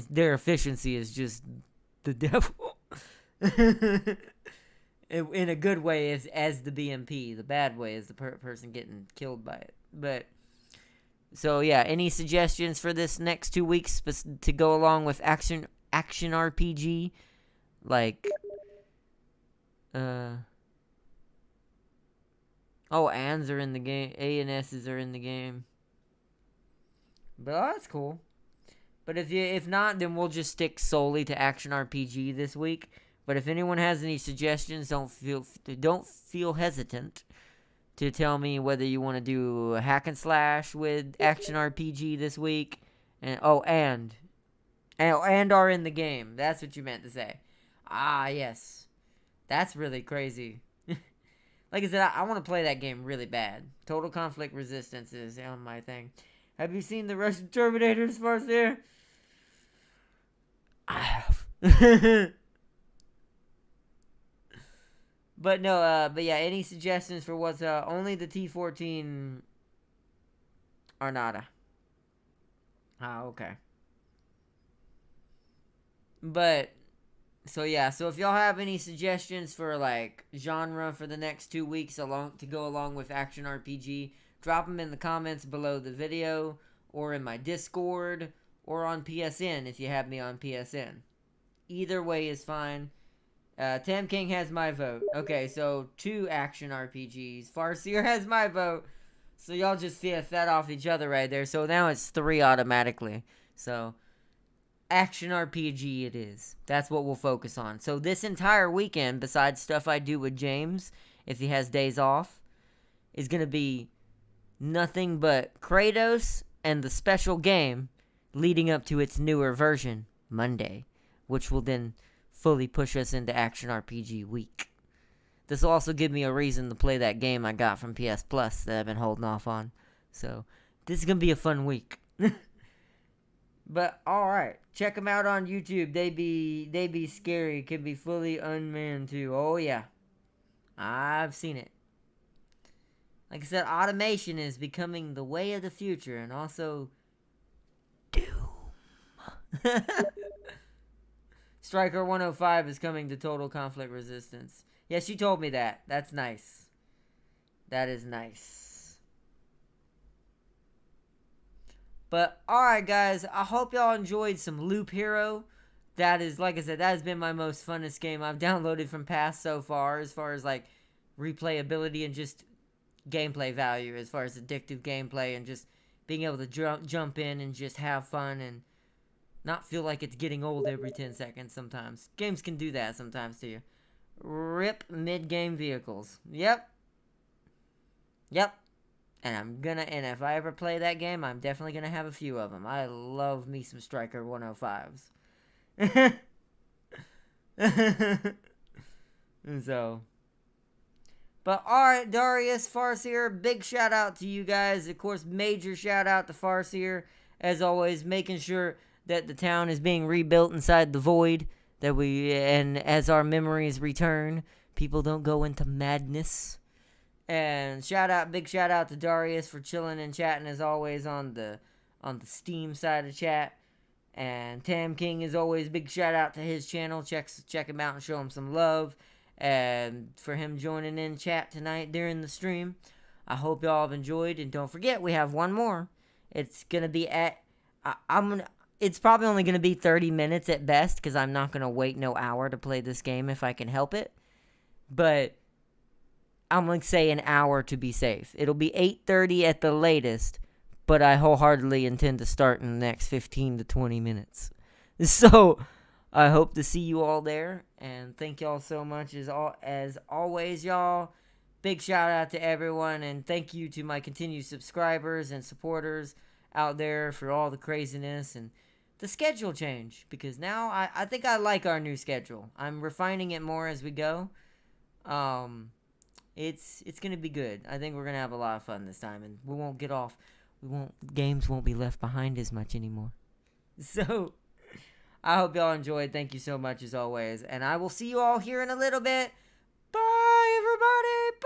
Their efficiency is just the devil. In a good way as the BMP. The bad way is the person getting killed by it. But so yeah, any suggestions for this next 2 weeks to go along with action RPG? Like ANs are in the game. A and S's are in the game. But that's cool. But if not, then we'll just stick solely to action RPG this week. But if anyone has any suggestions, don't feel hesitant to tell me whether you want to do a hack and slash with action RPG this week, and are in the game. That's what you meant to say. Ah, yes, that's really crazy. Like I said, I want to play that game really bad. Total Conflict Resistance is on my thing. Have you seen the Russian Terminators, Farseer? I have. But no, but yeah, any suggestions for what's only the T-14 Armada? Ah, okay. But so yeah, so if y'all have any suggestions for like genre for the next 2 weeks to go along with action RPG, drop them in the comments below the video or in my Discord or on PSN if you have me on PSN. Either way is fine. Tam King has my vote. Okay, so 2 action RPGs. Farseer has my vote. So y'all just fed off each other right there. So now it's 3 automatically. So action RPG it is. That's what we'll focus on. So this entire weekend, besides stuff I do with James, if he has days off, is going to be nothing but Kratos and the special game leading up to its newer version, Monday, which will then fully push us into action RPG week. This will also give me a reason to play that game I got from PS Plus that I've been holding off on. So this is going to be a fun week. But alright, check them out on YouTube. They be scary. Can be fully unmanned too. Oh yeah, I've seen it. Like I said, automation is becoming the way of the future, and also doom. Striker 105 is coming to Total Conflict Resistance. Yeah, she told me that. That's nice. That is nice. But, alright guys, I hope y'all enjoyed some Loop Hero. That is, like I said, that has been my most funnest game I've downloaded from past so far as like, replayability and just gameplay value, as far as addictive gameplay and just being able to jump in and just have fun and not feel like it's getting old every 10 seconds sometimes. Games can do that sometimes to you. Rip mid-game vehicles. Yep. And if I ever play that game, I'm definitely gonna have a few of them. I love me some Striker 105s. So. But alright, Darius, Farseer, big shout out to you guys. Of course, major shout out to Farseer, as always, making sure that the town is being rebuilt inside the void, and as our memories return, people don't go into madness. And big shout out to Darius for chilling and chatting as always on the Steam side of chat. And Tam King, as always, big shout out to his channel. Check him out and show him some love. And for him joining in chat tonight during the stream. I hope y'all have enjoyed, and don't forget we have one more. It's gonna be it's probably only gonna be 30 minutes at best, because I'm not gonna wait no hour to play this game if I can help it. But I'm going to say an hour to be safe. It'll be 8:30 at the latest, but I wholeheartedly intend to start in the next 15 to 20 minutes. So, I hope to see you all there, and thank y'all so much as always, y'all. Big shout out to everyone, and thank you to my continued subscribers and supporters out there for all the craziness and the schedule change, because now I think I like our new schedule. I'm refining it more as we go. It's gonna be good. I think we're gonna have a lot of fun this time, and we won't get off. Games won't be left behind as much anymore. So, I hope y'all enjoyed. Thank you so much as always. And I will see you all here in a little bit. Bye, everybody.